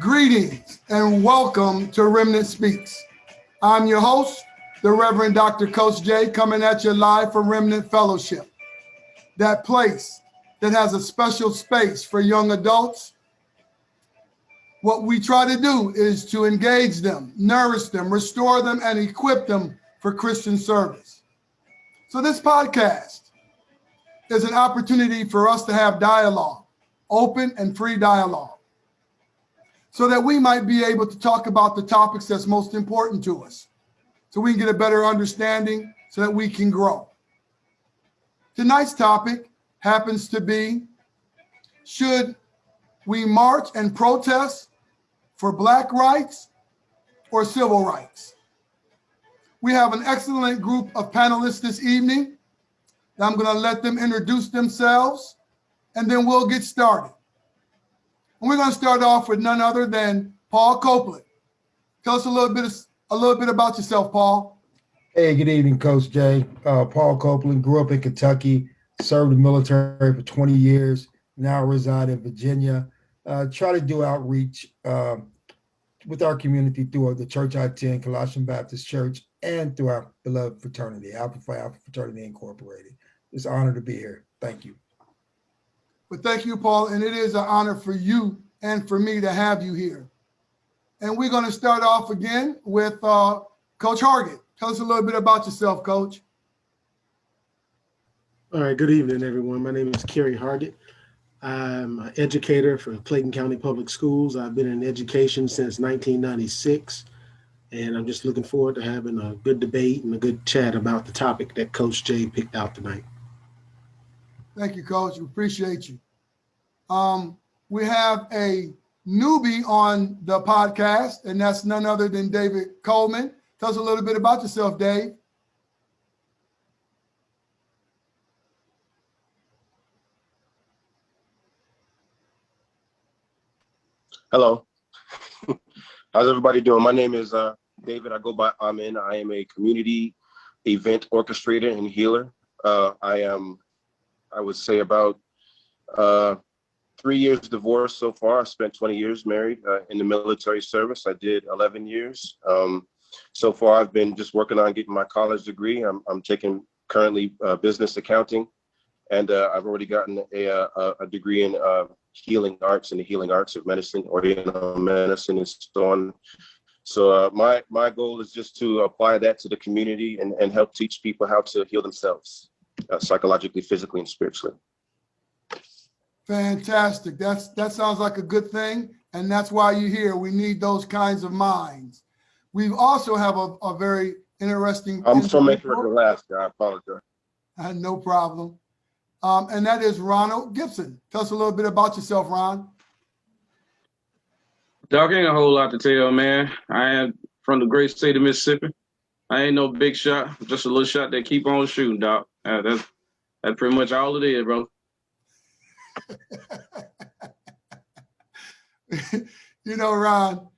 Greetings and welcome to Remnant Speaks. I'm your host, the Reverend Dr. Coach J, coming at you live from Remnant Fellowship, that place that has a special space for young adults. What we try to do is to engage them, nourish them, restore them, and equip them for Christian service. So this podcast is an opportunity for us to have dialogue, open and free dialogue, so that we might be able to talk about the topics that's most important to us, so we can get a better understanding, so that we can grow. Tonight's topic happens to be, should we march and protest for Black rights or civil rights? We have an excellent group of panelists this evening. I'm going to let them introduce themselves, and then we'll get started. And we're going to start off with none other than Paul Copland. Tell us a little bit about yourself, Paul. Hey, good evening, Coach Jay. Paul Copland, grew up in Kentucky, served the military for 20 years, now reside in Virginia. Try to do outreach with our community through the church I attend, Colossian Baptist Church, and through our beloved fraternity, Alpha Phi Alpha Fraternity Incorporated. It's an honor to be here. Thank you. Well, thank you, Paul, and it is an honor for you and for me to have you here. And we're going to start off again with Coach Hargett. Tell us a little bit about yourself, Coach. All right, good evening, everyone. My name is Cary Hargett. I'm an educator for Clayton County Public Schools. I've been in education since 1996, and I'm just looking forward to having a good debate and a good chat about the topic that Coach Jay picked out tonight. Thank you, Coach. We appreciate you. We have a newbie on the podcast, and that's none other than David Coleman. Tell us a little bit about yourself, Dave. Hello. How's everybody doing? My name is David. I go by Amin. I am a community event orchestrator and healer. I would say about 3 years divorced so far. I spent 20 years married in the military service. I did 11 years. So far, I've been just working on getting my college degree. I'm taking currently business accounting, and I've already gotten a degree in healing arts and the healing arts of medicine, Oriental medicine, and so on. So my goal is just to apply that to the community and help teach people how to heal themselves psychologically, physically, and spiritually. Fantastic. That sounds like a good thing, and that's why you're here. We need those kinds of minds. We also have a very interesting. I'm from Anchorage, Alaska. I apologize. No problem. And that is Ronald Gibson. Tell us a little bit about yourself, Ron. Doc, ain't a whole lot to tell, man. I am from the great state of Mississippi. I ain't no big shot, just a little shot that keep on shooting, Doc. That's pretty much all it is, bro. Ron,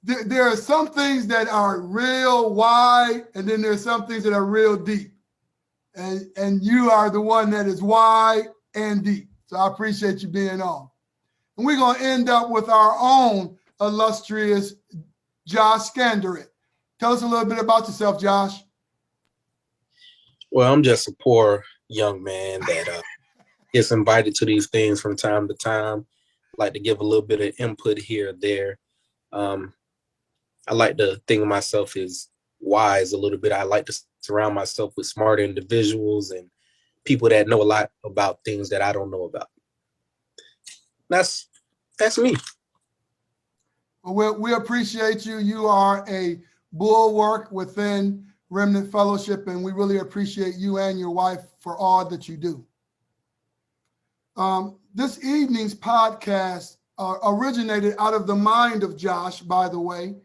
there are some things that are real wide, and then there's some things that are real deep. And you are the one that is wide and deep. So I appreciate you being on. And we're going to end up with our own illustrious Josh Scandrett. Tell us a little bit about yourself, Josh. Well, I'm just a poor young man that gets invited to these things from time to time. I like to give a little bit of input here or there. I like to think of myself as wise a little bit. I like to surround myself with smart individuals and people that know a lot about things that I don't know about. That's me. Well, we appreciate you. You are a bulwark within Remnant Fellowship, and we really appreciate you and your wife for all that you do. This evening's podcast originated out of the mind of Josh, by the way.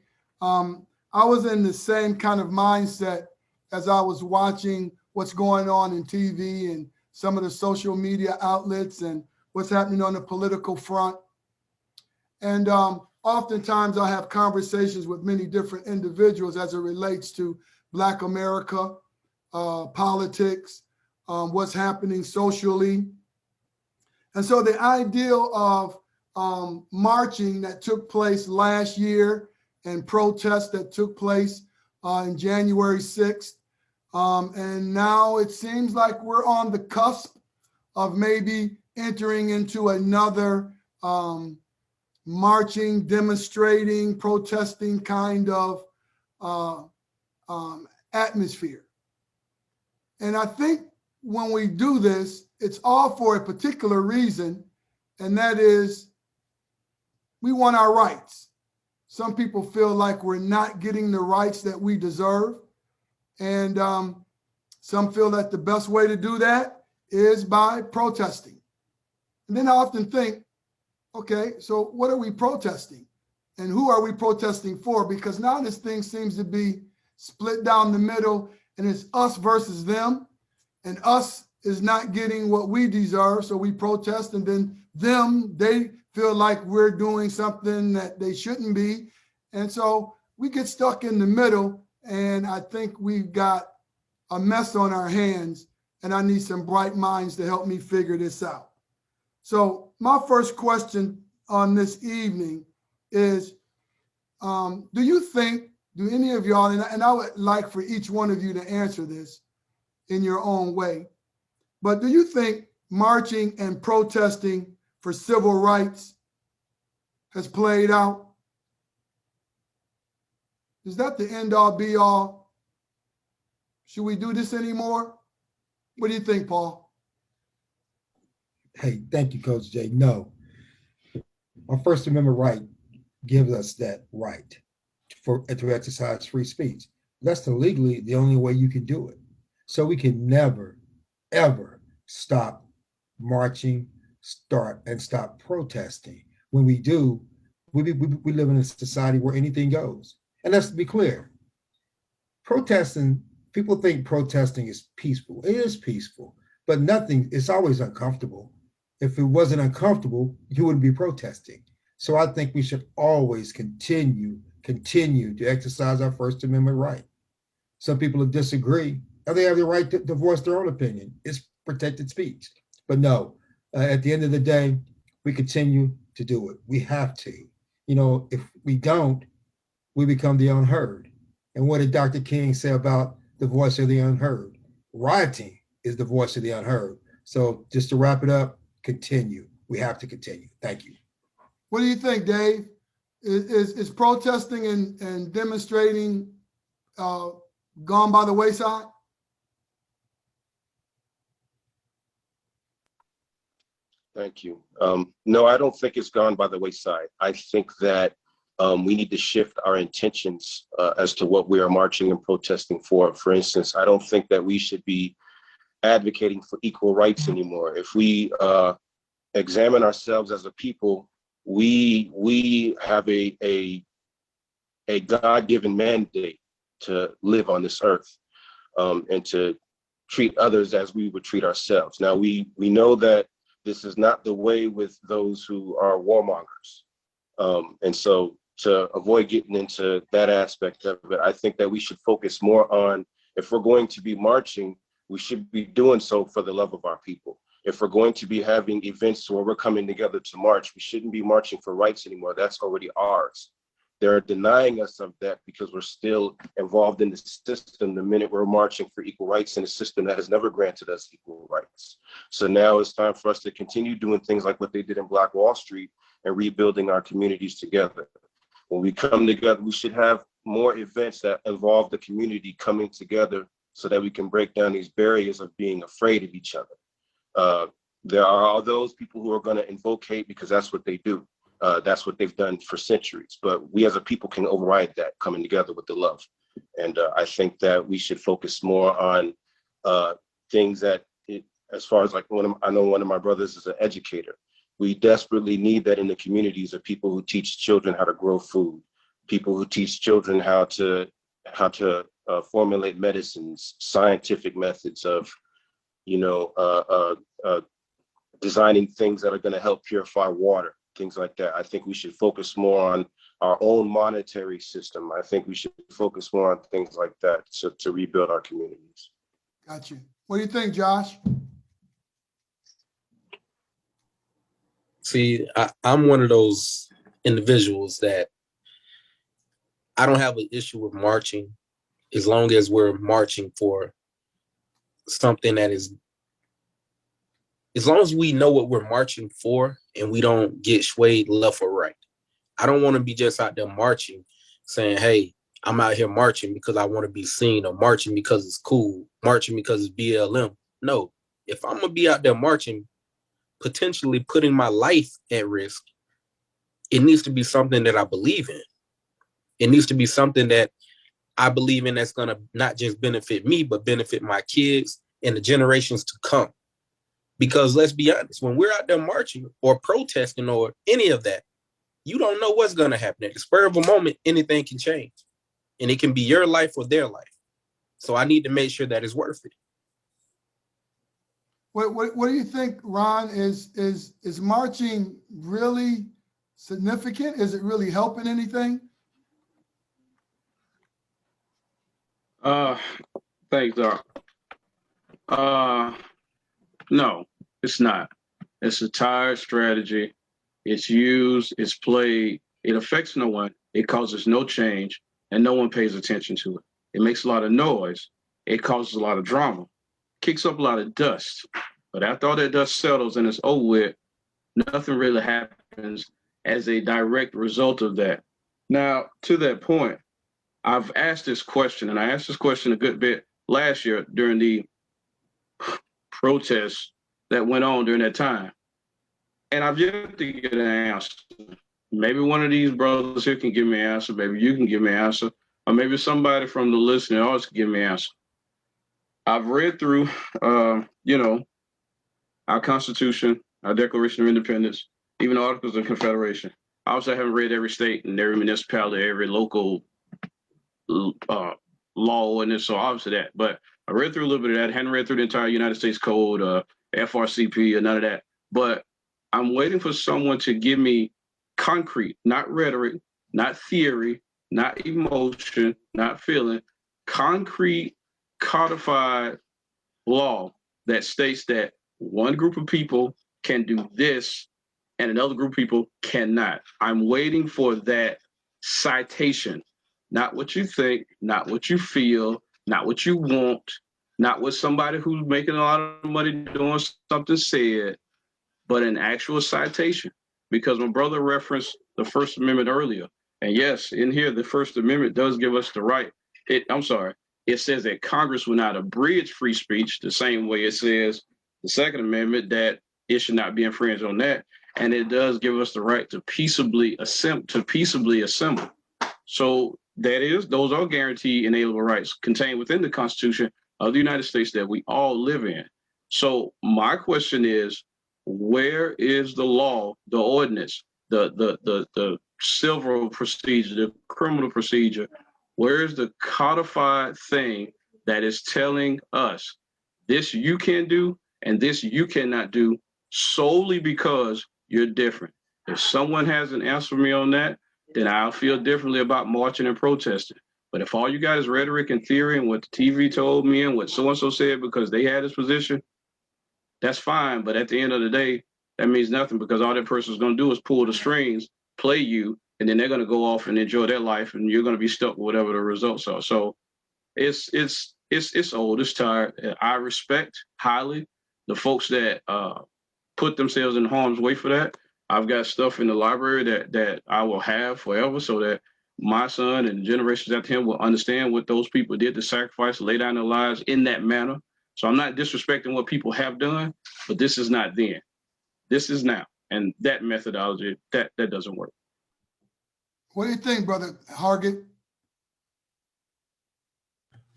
I was in the same kind of mindset as I was watching what's going on in TV and some of the social media outlets and what's happening on the political front. And oftentimes I have conversations with many different individuals as it relates to Black America, politics, what's happening socially. And so the ideal of marching that took place last year and protests that took place in January 6th. And now it seems like we're on the cusp of maybe entering into another marching, demonstrating, protesting kind of atmosphere. And I think when we do this, it's all for a particular reason, and that is we want our rights. Some people feel like we're not getting the rights that we deserve. And some feel that the best way to do that is by protesting. And then I often think, okay, so what are we protesting? And who are we protesting for? Because now this thing seems to be split down the middle, and it's us versus them. And us is not getting what we deserve, so we protest. And then them, they feel like we're doing something that they shouldn't be. And so we get stuck in the middle, and I think we've got a mess on our hands, and I need some bright minds to help me figure this out. So my first question on this evening is, do any of y'all, and I would like for each one of you to answer this in your own way, but do you think marching and protesting for civil rights has played out? Is that the end all be all? Should we do this anymore? What do you think, Paul? Hey, thank you, Coach Jay. No, our First Amendment right gives us that right to exercise free speech. That's legally the only way you can do it. So we can never, ever stop marching, stop protesting. When we do, we live in a society where anything goes. And let's be clear, protesting, people think protesting is peaceful. It is peaceful, but it's always uncomfortable. If it wasn't uncomfortable, you wouldn't be protesting. So I think we should always continue to exercise our First Amendment right. Some people disagree, and they have the right to voice their own opinion. It's protected speech. But no, at the end of the day, we continue to do it. We have to. If we don't, we become the unheard. And what did Dr. King say about the voice of the unheard? Rioting is the voice of the unheard. So just to wrap it up, continue. We have to continue. Thank you. What do you think, Dave? Is protesting and demonstrating gone by the wayside? Thank you. No, I don't think it's gone by the wayside. I think that we need to shift our intentions as to what we are marching and protesting for. For instance, I don't think that we should be advocating for equal rights anymore. If we examine ourselves as a people, we have a God-given mandate to live on this earth and to treat others as we would treat ourselves. Now, we know that this is not the way with those who are warmongers. And so to avoid getting into that aspect of it, I think that we should focus more on, if we're going to be marching, we should be doing so for the love of our people. If we're going to be having events where we're coming together to march, we shouldn't be marching for rights anymore. That's already ours. They're denying us of that because we're still involved in the system the minute we're marching for equal rights in a system that has never granted us equal rights. So now it's time for us to continue doing things like what they did in Black Wall Street and rebuilding our communities together. When we come together, we should have more events that involve the community coming together so that we can break down these barriers of being afraid of each other. There are all those people who are going to invoke hate because that's what they do. That's what they've done for centuries. But we as a people can override that, coming together with the love. And I think that we should focus more on things that, as far as like, I know one of my brothers is an educator. We desperately need that in the communities of people who teach children how to grow food, people who teach children how to formulate medicines, scientific methods of, designing things that are going to help purify water, things like that. I think we should focus more on our own monetary system. I think we should focus more on things like that to rebuild our communities. Got you. What do you think, Josh? See, I'm one of those individuals that I don't have an issue with marching as long as we're marching for something that is, as long as we know what we're marching for and we don't get swayed left or right. I don't want to be just out there marching saying, hey, I'm out here marching because I want to be seen, or marching because it's cool, marching because it's BLM. No, if I'm going to be out there marching, potentially putting my life at risk, it needs to be something that I believe in. It needs to be something that I believe in that's going to not just benefit me, but benefit my kids and the generations to come. Because let's be honest, when we're out there marching or protesting or any of that, you don't know what's going to happen. At the spur of a moment, anything can change. And it can be your life or their life. So I need to make sure that it's worth it. What do you think, Ron? Is marching really significant? Is it really helping anything? Thanks, Doc. No, it's not. It's a tired strategy. It's used, it's played, it affects no one, it causes no change, and no one pays attention to it. It makes a lot of noise, it causes a lot of drama, kicks up a lot of dust. But after all that dust settles and it's over with, nothing really happens as a direct result of that. Now, to that point, I've asked this question, and I asked this question a good bit last year during the protests that went on during that time. And I've yet to get an answer. Maybe one of these brothers here can give me an answer. Maybe you can give me an answer. Or maybe somebody from the listening audience can give me an answer. I've read through, our Constitution, our Declaration of Independence, even the Articles of Confederation. Obviously, I haven't read every state and every municipality, every local law and this, so obviously that. But I read through a little bit of that. I hadn't read through the entire United States Code, FRCP, or none of that. But I'm waiting for someone to give me concrete, not rhetoric, not theory, not emotion, not feeling, concrete, codified law that states that one group of people can do this and another group of people cannot. I'm waiting for that citation, not what you think, not what you feel, not what you want, not what somebody who's making a lot of money doing something said, but an actual citation. Because my brother referenced the First Amendment earlier. And yes, in here, the First Amendment does give us the right. It says that Congress will not abridge free speech the same way it says the Second Amendment that it should not be infringed on that. And it does give us the right to peaceably assemble. So those are guaranteed inalienable rights contained within the Constitution of the United States that we all live in. So my question is, where is the law, the ordinance, the civil procedure, the criminal procedure? Where is the codified thing that is telling us this you can do and this you cannot do solely because you're different? If someone has an answer for me on that, then I'll feel differently about marching and protesting. But if all you got is rhetoric and theory and what the TV told me and what so-and-so said because they had this position, that's fine. But at the end of the day, that means nothing, because all that person's going to do is pull the strings, play you, and then they're going to go off and enjoy their life, and you're going to be stuck with whatever the results are. So it's old, it's tired. I respect highly the folks that put themselves in harm's way for that. I've got stuff in the library that I will have forever, so that my son and generations after him will understand what those people did to sacrifice, lay down their lives in that manner. So I'm not disrespecting what people have done, but this is not then. This is now. And that methodology, that doesn't work. What do you think, Brother Hargett?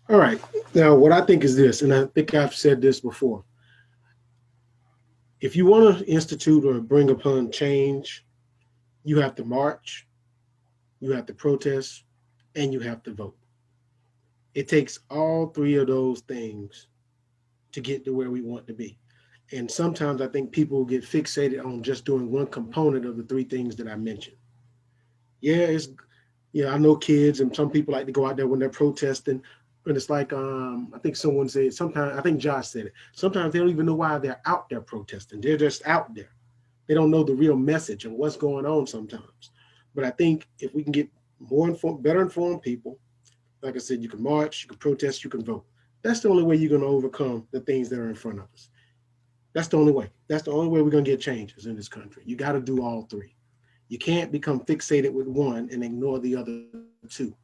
All right. Now, what I think is this, and I think I've said this before. If you want to institute or bring upon change, you have to march, you have to protest, and you have to vote. It takes all three of those things to get to where we want to be. And sometimes I think people get fixated on just doing one component of the three things that I mentioned. I know kids and some people like to go out there when they're protesting, and it's like, I think someone said, sometimes, I think Josh said it, sometimes they don't even know why they're out there protesting. They're just out there. They don't know the real message and what's going on sometimes. But I think if we can get more informed, better informed people, like I said, you can march, you can protest, you can vote. That's the only way you're going to overcome the things that are in front of us. That's the only way. That's the only way we're going to get changes in this country. You got to do all three. You can't become fixated with one and ignore the other two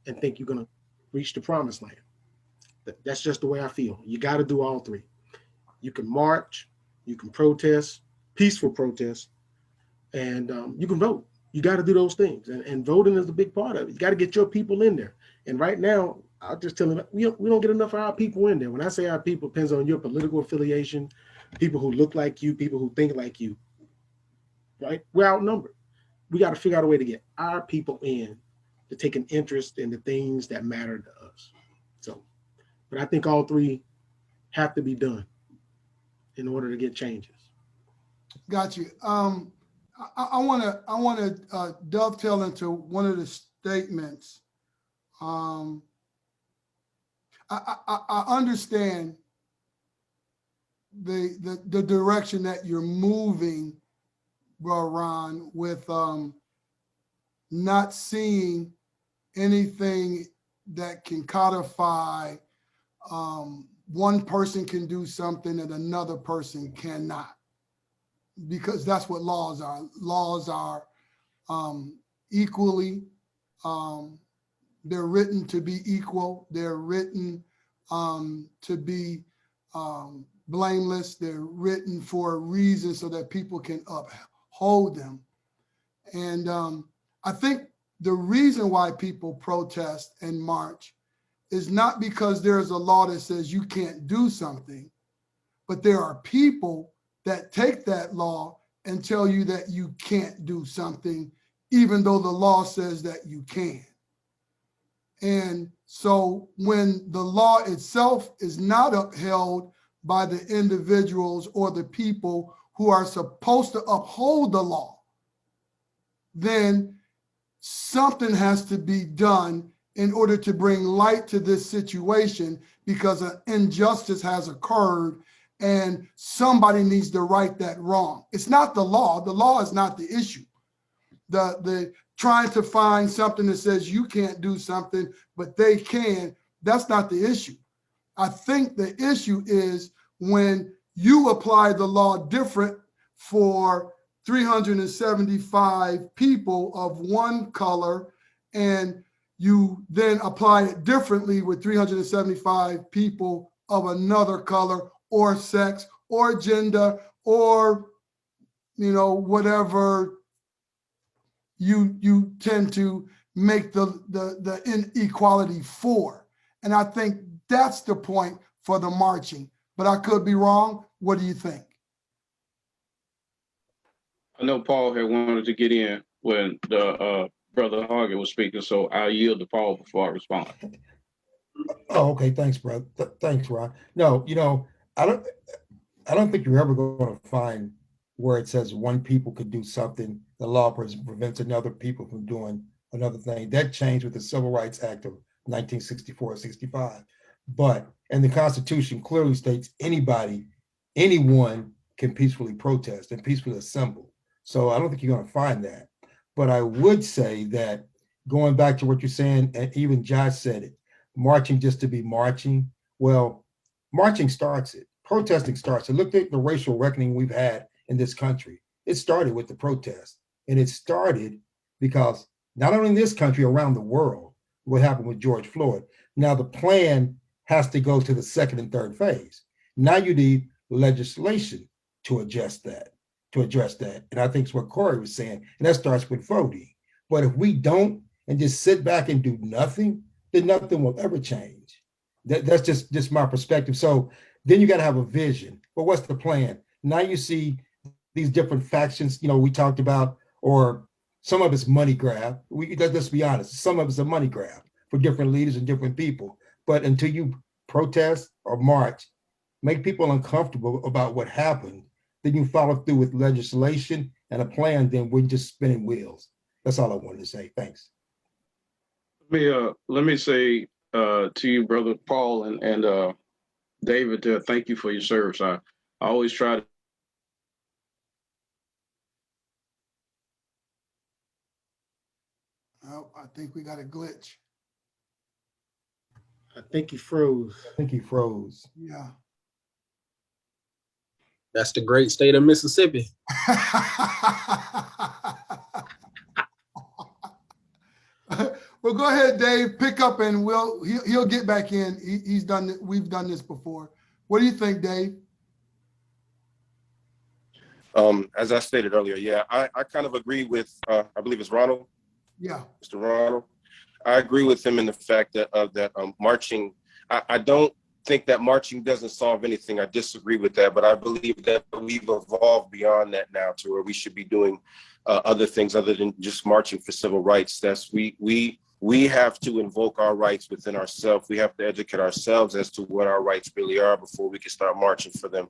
and think you're going to reach the promised land. That's just the way I feel. You got to do all three. You can march, you can protest, peaceful protest, and you can vote. You got to do those things. And voting is a big part of it. You got to get your people in there. And right now, I'll just tell you, we don't get enough of our people in there. When I say our people, it depends on your political affiliation, people who look like you, people who think like you, right? We're outnumbered. We got to figure out a way to get our people in to take an interest in the things that matter to us. So, but I think all three have to be done in order to get changes. Got you. I want to dovetail into one of the statements. I understand the direction that you're moving, bro, Ron, with not seeing anything that can codify one person can do something and another person cannot, because that's what laws are. Laws are equally, they're written to be equal. They're written to be blameless. They're written for a reason so that people can uphold them. And I think the reason why people protest and march is not because there's a law that says you can't do something, but there are people that take that law and tell you that you can't do something, even though the law says that you can. And so when the law itself is not upheld by the individuals or the people who are supposed to uphold the law, then something has to be done in order to bring light to this situation, because an injustice has occurred and somebody needs to right that wrong. It's not the law. The law is not the issue. The trying to find something that says you can't do something, but they can, that's not the issue. I think the issue is when you apply the law different for 375 people of one color, and you then apply it differently with 375 people of another color or sex or gender or, whatever you tend to make the inequality for. And I think that's the point for the marching, but I could be wrong. What do you think? I know Paul had wanted to get in when the brother Hargett was speaking, so I'll yield to Paul before I respond. Oh, okay. Thanks, bro. Thanks, Ron. No, I don't think you're ever going to find where it says one people could do something, the law prevents another people from doing another thing. That changed with the Civil Rights Act of 1964-65. And the Constitution clearly states anyone can peacefully protest and peacefully assemble. So I don't think you're going to find that. But I would say that going back to what you're saying, and even Josh said it, marching just to be marching. Well, marching starts it. Protesting starts it. Look at the racial reckoning we've had in this country. It started with the protest. And it started because not only in this country, around the world, what happened with George Floyd. Now the plan has to go to the second and third phase. Now you need legislation to address that. And I think it's what Corey was saying. And that starts with voting. But if we don't and just sit back and do nothing, then nothing will ever change. That's just my perspective. So then you got to have a vision. But what's the plan? Now you see these different factions, we talked about, or some of it's money grab. Let's be honest. Some of it's a money grab for different leaders and different people. But until you protest or march, make people uncomfortable about what happened, then you follow through with legislation and a plan, then we're just spinning wheels. That's all I wanted to say. Thanks. Let me say to you, brother Paul and David, thank you for your service. I always try Oh, I think we got a glitch. I think he froze. I think he froze. Yeah. That's the great state of Mississippi. Well, go ahead, Dave. Pick up, and he'll get back in. He's done it. We've done this before. What do you think, Dave? As I stated earlier, yeah, I kind of agree with, I believe it's Ronald. Yeah. Mr. Ronald. I agree with him in the fact that marching, I don't think that marching doesn't solve anything. I disagree with that, but I believe that we've evolved beyond that now to where we should be doing other things other than just marching for civil rights. That's we have to invoke our rights within ourselves. We have to educate ourselves as to what our rights really are before we can start marching for them.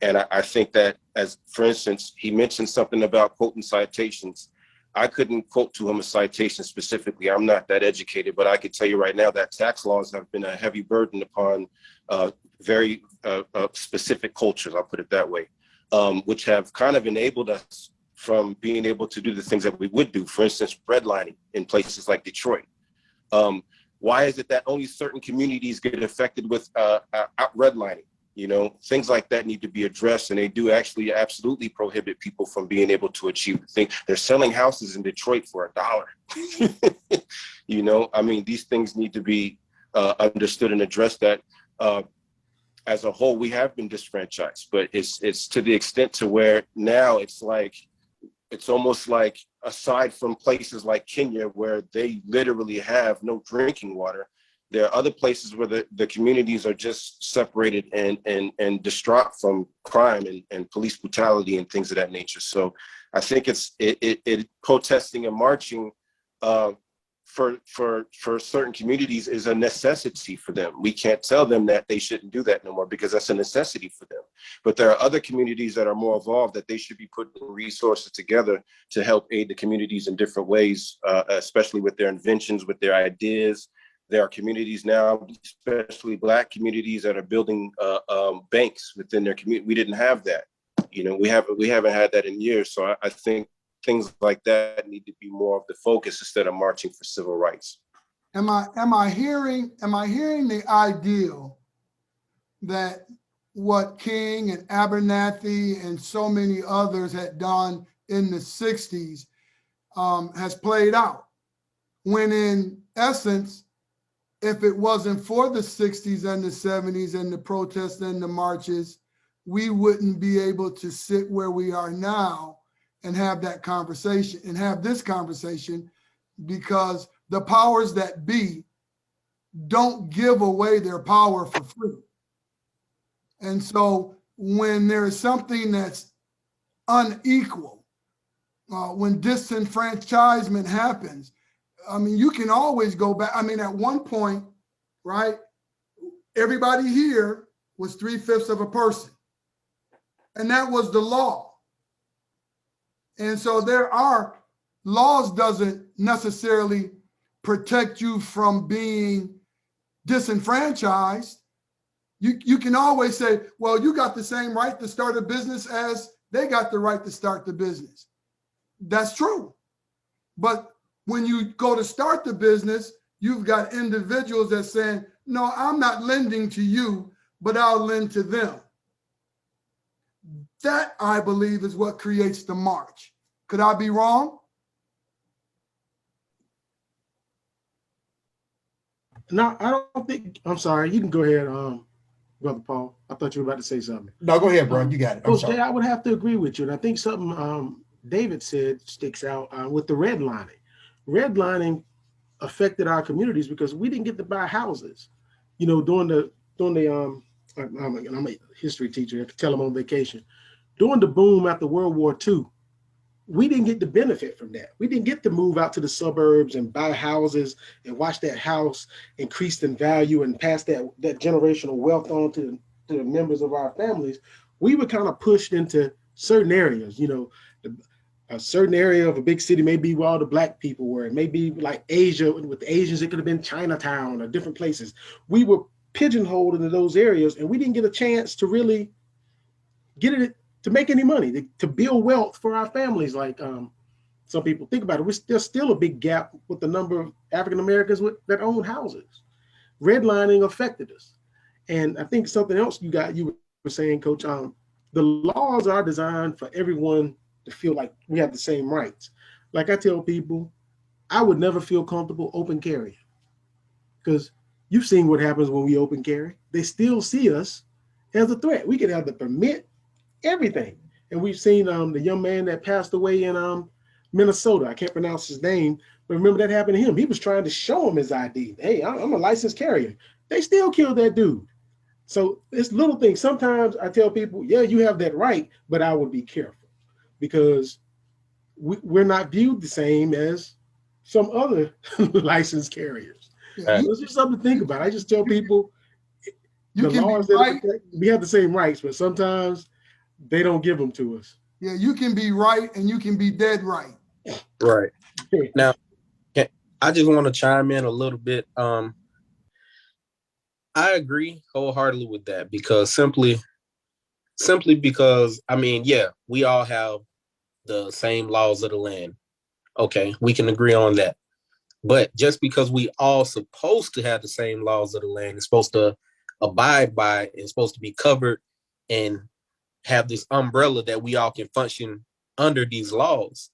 And I think that, as for instance, he mentioned something about quoting citations. I couldn't quote to him a citation specifically. I'm not that educated, but I could tell you right now that tax laws have been a heavy burden upon very specific cultures, I'll put it that way, which have kind of enabled us from being able to do the things that we would do. For instance, redlining in places like Detroit. Why is it that only certain communities get affected with redlining? You know, things like that need to be addressed, and they do actually absolutely prohibit people from being able to achieve the thing. They're selling houses in Detroit for $1. You know, I mean, these things need to be understood and addressed. That as a whole, we have been disfranchised, but it's to the extent to where now it's almost like, aside from places like Kenya, where they literally have no drinking water, there are other places where the communities are just separated and distraught from crime and police brutality and things of that nature. So I think it protesting and marching for certain communities is a necessity for them. We can't tell them that they shouldn't do that no more, because that's a necessity for them. But there are other communities that are more evolved that they should be putting resources together to help aid the communities in different ways, especially with their inventions, with their ideas. There are communities now, especially Black communities, that are building banks within their community. We didn't have that. You know, we haven't had that in years. So I think things like that need to be more of the focus instead of marching for civil rights. Am I hearing the ideal that what King and Abernathy and so many others had done in the 60s has played out, when in essence, if it wasn't for the 60s and the 70s and the protests and the marches, we wouldn't be able to sit where we are now and have that conversation and have this conversation, because the powers that be don't give away their power for free. And so when there's something that's unequal, when disenfranchisement happens, I mean, you can always go back. I mean, at one point, right, everybody here was 3/5 of a person. And that was the law. And so there are laws doesn't necessarily protect you from being disenfranchised. You can always say, well, you got the same right to start a business as they got the right to start the business. That's true. But when you go to start the business, you've got individuals that saying, no, I'm not lending to you, but I'll lend to them. That, I believe, is what creates the march. Could I be wrong? No, I don't think, I'm sorry. You can go ahead, Brother Paul. I thought you were about to say something. No, go ahead, bro. You got it. I'm Coach sorry. Jay, I would have to agree with you. And I think something David said sticks out with the redlining. Redlining affected our communities because we didn't get to buy houses. You know, during the I'm a history teacher, I have to tell them on vacation. During the boom after World War II, we didn't get the benefit from that. We didn't get to move out to the suburbs and buy houses and watch that house increase in value and pass that generational wealth on to the members of our families. We were kind of pushed into certain areas. You know, a certain area of a big city may be where all the Black people were. It may be like Asia with the Asians. It could have been Chinatown or different places. We were pigeonholed into those areas, and we didn't get a chance to really get it to make any money, to build wealth for our families like some people think about it, there's still a big gap with the number of African Americans that own houses. Redlining affected us. And I think something else you were saying, Coach, the laws are designed for everyone to feel like we have the same rights. Like I tell people, I would never feel comfortable open carrying, because you've seen what happens when we open carry. They still see us as a threat. We could have the permit, everything. And we've seen the young man that passed away in Minnesota. I can't pronounce his name, but remember that happened to him. He was trying to show him his ID. Hey, I'm a licensed carrier. They still killed that dude. So it's little things. Sometimes I tell people, yeah, you have that right, but I would be careful, because we're not viewed the same as some other licensed carriers. Yeah, It's just something to think about. I just tell people, you the can laws be that right. protect, we have the same rights, but sometimes they don't give them to us. Yeah, you can be right and you can be dead right. Right. Now, I just want to chime in a little bit. I agree wholeheartedly with that, because simply because, I mean, yeah, we all have the same laws of the land. Okay, we can agree on that. But just because we all supposed to have the same laws of the land, it's supposed to abide by, and supposed to be covered and have this umbrella that we all can function under these laws,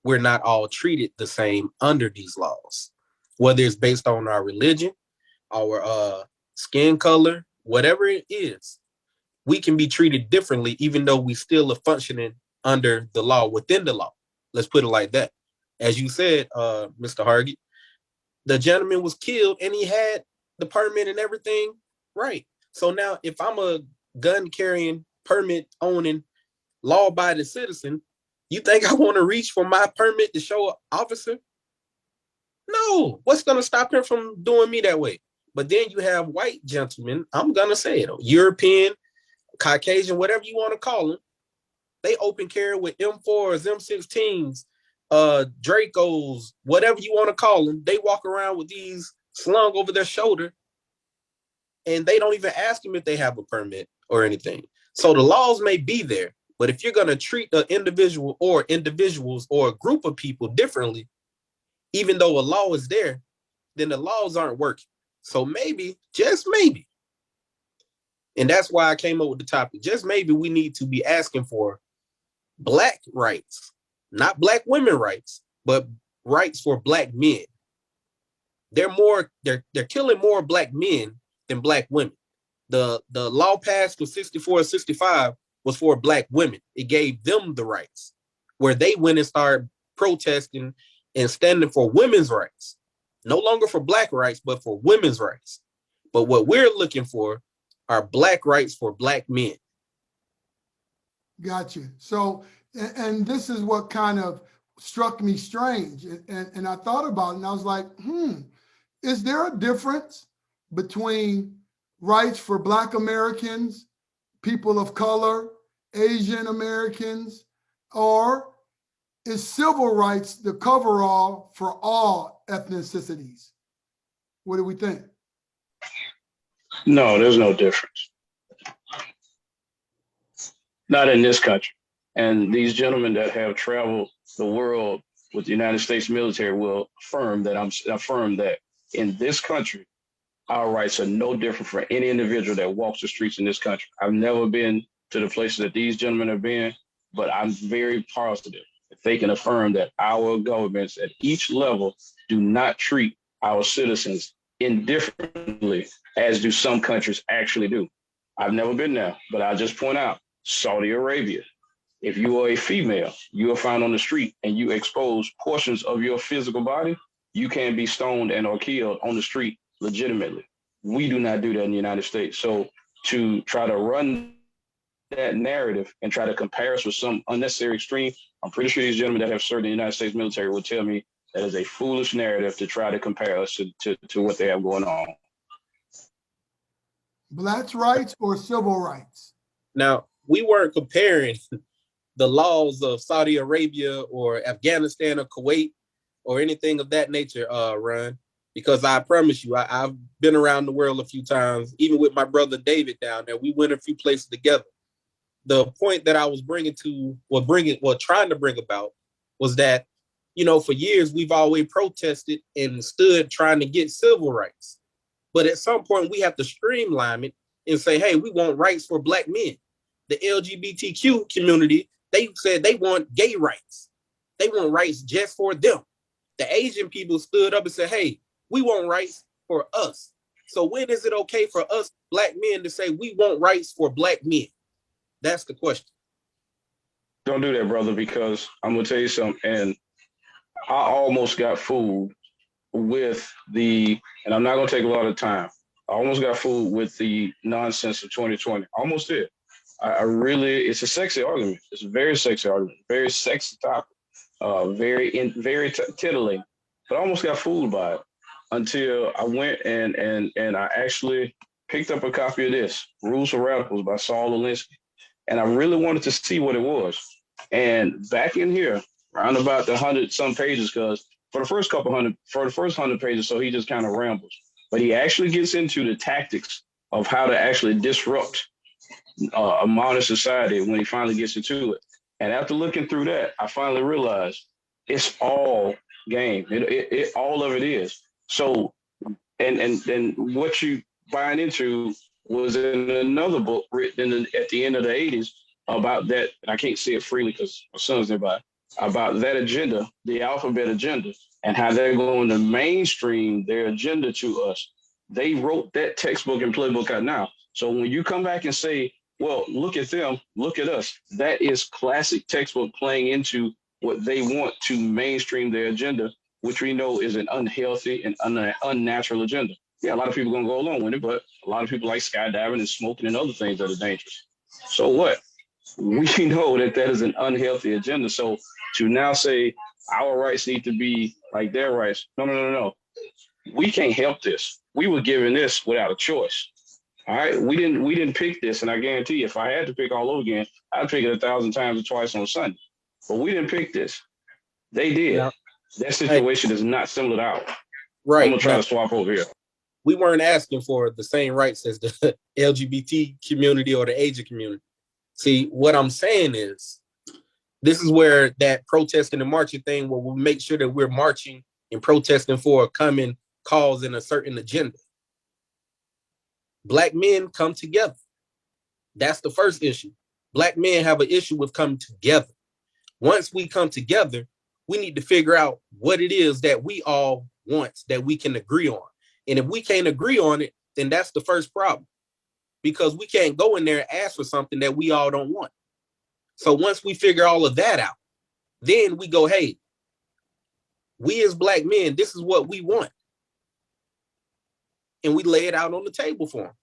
we're not all treated the same under these laws, whether it's based on our religion, our skin color, whatever it is. We can be treated differently, even though we still are functioning under the law, within the law. Let's put it like that. As you said, Mr. Hargett, the gentleman was killed and he had the permit and everything. Right. So now if I'm a gun carrying, permit owning, law abiding citizen, you think I want to reach for my permit to show an officer? No. What's going to stop him from doing me that way? But then you have white gentlemen, I'm going to say it, European, Caucasian, whatever you want to call them. They open carry with M4s, M16s, Dracos, whatever you want to call them. They walk around with these slung over their shoulder, and they don't even ask them if they have a permit or anything. So the laws may be there, but if you're going to treat an individual or individuals or a group of people differently, even though a law is there, then the laws aren't working. So maybe, just maybe, and that's why I came up with the topic, just maybe we need to be asking for Black rights, not Black women rights, but rights for Black men. They're killing more Black men than Black women. The law passed in 64 and 65 was for Black women. It gave them the rights, where they went and started protesting and standing for women's rights. No longer for Black rights, but for women's rights. But what we're looking for are Black rights for Black men. Gotcha. So, and this is what kind of struck me strange. And I thought about it and I was like, is there a difference between rights for Black Americans, people of color, Asian Americans, or is civil rights the coverall for all ethnicities? What do we think? No, there's no difference. Not in this country. And these gentlemen that have traveled the world with the United States military will affirm that in this country, our rights are no different for any individual that walks the streets in this country. I've never been to the places that these gentlemen have been, but I'm very positive that they can affirm that our governments at each level do not treat our citizens indifferently as do some countries actually do. I've never been there, but I'll just point out Saudi Arabia. If you are a female, you are found on the street and you expose portions of your physical body, you can be stoned and or killed on the street legitimately. We do not do that in the United States. So to try to run that narrative and try to compare us with some unnecessary extreme, I'm pretty sure these gentlemen that have served in the United States military will tell me that is a foolish narrative to try to compare us to what they have going on. Blacks' rights or civil rights? Now, we weren't comparing the laws of Saudi Arabia or Afghanistan or Kuwait or anything of that nature, Ron, because I promise you, I've been around the world a few times, even with my brother David down there. We went a few places together. The point that I was trying to bring about was that for years, we've always protested and stood trying to get civil rights. But at some point, we have to streamline it and say, hey, we want rights for Black men. The LGBTQ community, they said they want gay rights. They want rights just for them. The Asian people stood up and said, hey, we want rights for us. So when is it okay for us Black men to say we want rights for Black men? That's the question. Don't do that, brother, because I'm going to tell you something. And I almost got fooled with and I'm not going to take a lot of time. I almost got fooled with the nonsense of 2020. Almost did. I really, it's a sexy argument. It's a very sexy argument, very sexy topic, very titillating. But I almost got fooled by it until I went and I actually picked up a copy of this, Rules for Radicals by Saul Alinsky. And I really wanted to see what it was. And back in here, around about the 100-some pages, because for the first 100 pages, so he just kind of rambles. But he actually gets into the tactics of how to actually disrupt a modern society when he finally gets into it. And after looking through that, I finally realized it's all game. It all of it is. So, and what you buying into was in another book written at the end of the 80s about that. I can't say it freely because my son's nearby. About that agenda, the alphabet agenda, and how they're going to mainstream their agenda to us. They wrote that textbook and playbook out now. So when you come back and say, well, look at them, look at us, that is classic textbook playing into what they want to mainstream their agenda, which we know is an unhealthy and unnatural agenda. Yeah, a lot of people are going to go along with it, but a lot of people like skydiving and smoking and other things that are dangerous. So what? We know that is an unhealthy agenda. So to now say our rights need to be like their rights, no. We can't help this. We were given this without a choice. All right, we didn't pick this, and I guarantee you, if I had to pick all over again, I'd pick it 1,000 times or twice on Sunday. But we didn't pick this. They did. Yeah. That situation is not similar to ours. Right. I'm gonna try to swap over here. We weren't asking for the same rights as the LGBT community or the Asian community. See, what I'm saying is, this is where that protesting and marching thing, where we make sure that we're marching and protesting for a common cause and a certain agenda. Black men come together. That's the first issue. Black men have an issue with coming together. Once we come together, we need to figure out what it is that we all want that we can agree on. And if we can't agree on it, then that's the first problem. Because we can't go in there and ask for something that we all don't want. So once we figure all of that out, then we go, hey, we as Black men, this is what we want. And we lay it out on the table for them.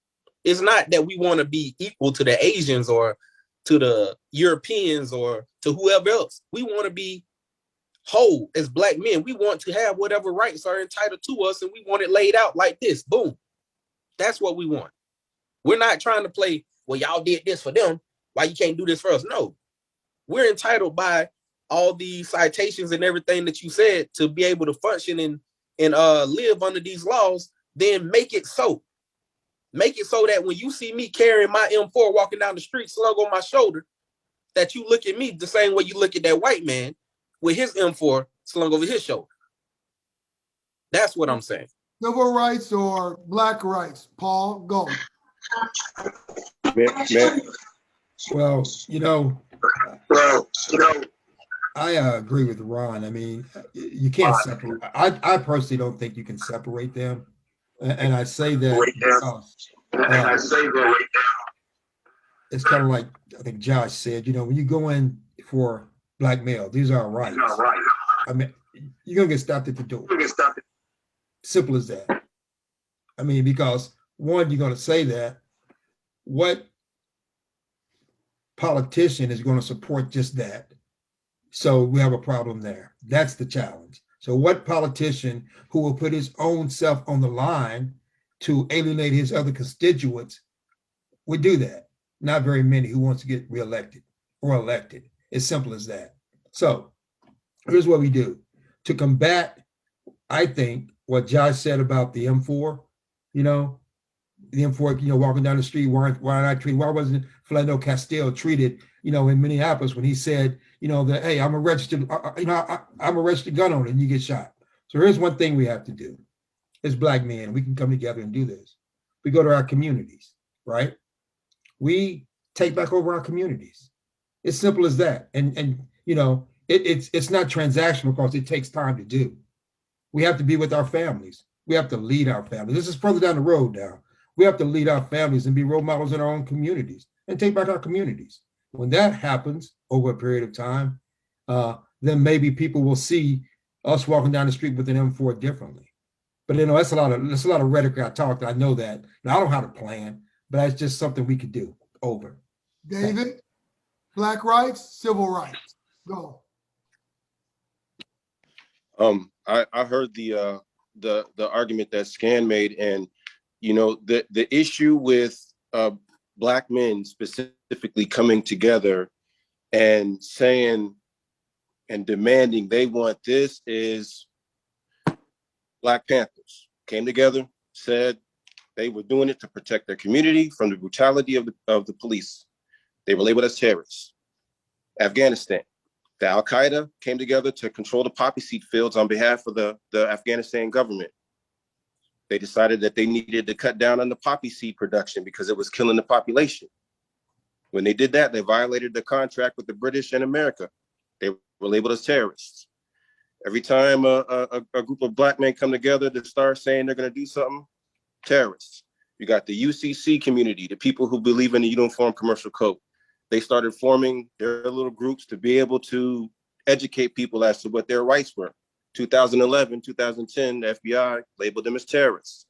It's not that we want to be equal to the Asians or to the Europeans or to whoever else. We want to be whole as Black men. We want to have whatever rights are entitled to us, and we want it laid out like this. Boom. That's what we want. We're not trying to play, well, y'all did this for them, why you can't do this for us? No. We're entitled by all the citations and everything that you said to be able to function and live under these laws. Then make it so. Make it so that when you see me carrying my M4 walking down the street slung on my shoulder, that you look at me the same way you look at that white man with his M4 slung over his shoulder. That's what I'm saying. Civil rights or Black rights? Paul, go. Well, I agree with Ron. I mean, you can't separate. I personally don't think you can separate them. And I say that because it's kind of like I think Josh said, when you go in for Black male, these are rights. I mean, you're going to get stopped at the door. Simple as that. I mean, because one, you're going to say that. What politician is going to support just that? So we have a problem there. That's the challenge. So what politician who will put his own self on the line to alienate his other constituents would do that? Not very many who wants to get reelected or elected. It's simple as that. So here's what we do. To combat, I think, what Josh said about the M4, the M4, walking down the street, why wasn't Philando Castile treated, in Minneapolis when he said, that, hey, I'm a registered, I'm a registered gun owner, and you get shot. So here's one thing we have to do as Black men. We can come together and do this. We go to our communities, right? We take back over our communities. It's simple as that. And it's not transactional because it takes time to do. We have to be with our families. We have to lead our families. This is further down the road now. We have to lead our families and be role models in our own communities and take back our communities. When that happens over a period of time, then maybe people will see us walking down the street with an M4 differently. But that's a lot of rhetoric I talked. I know that. And I don't have a plan, but that's just something we could do. Over. David, Black rights, civil rights. Go. I heard the argument that Scan made, and the issue with Black men specifically coming together and saying and demanding they want this is Black Panthers came together, said they were doing it to protect their community from the brutality of the police. They were labeled as terrorists. Afghanistan, the Al-Qaeda came together to control the poppy seed fields on behalf of the Afghanistan government. They decided that they needed to cut down on the poppy seed production because it was killing the population. When they did that, they violated the contract with the British and America. They were labeled as terrorists. Every time a group of Black men come together to start saying they're going to do something, terrorists. You got the UCC community, the people who believe in the Uniform Commercial Code. They started forming their little groups to be able to educate people as to what their rights were. 2011, 2010, the FBI labeled them as terrorists.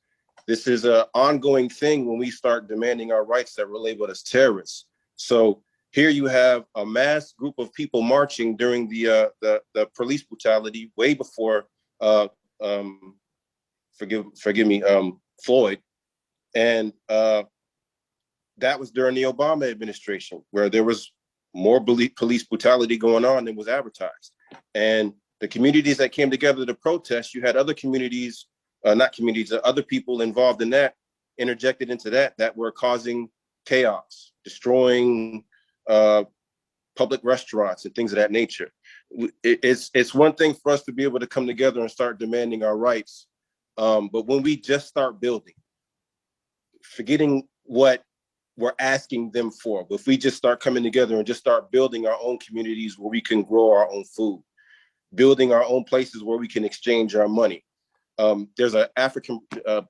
This is an ongoing thing when we start demanding our rights that were labeled as terrorists. So here you have a mass group of people marching during the police brutality way before, forgive me, Floyd. And that was during the Obama administration, where there was more police brutality going on than was advertised. And the communities that came together to protest, you had other communities, other people involved in that, interjected into that were causing chaos, destroying public restaurants and things of that nature. It's one thing for us to be able to come together and start demanding our rights. But when we just start building, forgetting what we're asking them for, but if we just start coming together and just start building our own communities where we can grow our own food, building our own places where we can exchange our money. There's an African,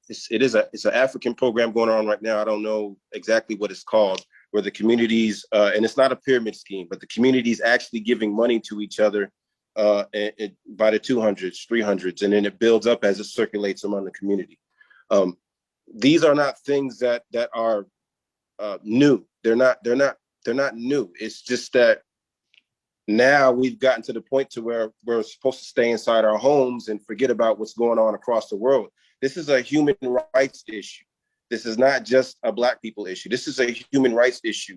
it's an African program going on right now. I don't know exactly what it's called, where the communities, and it's not a pyramid scheme, but the communities actually giving money to each other by the 200s, 300s, and then it builds up as it circulates among the community. These are not things that are new. They're not new. It's just that now we've gotten to the point to where we're supposed to stay inside our homes and forget about what's going on across the world. This is a human rights issue. This is not just a Black people issue. This is a human rights issue.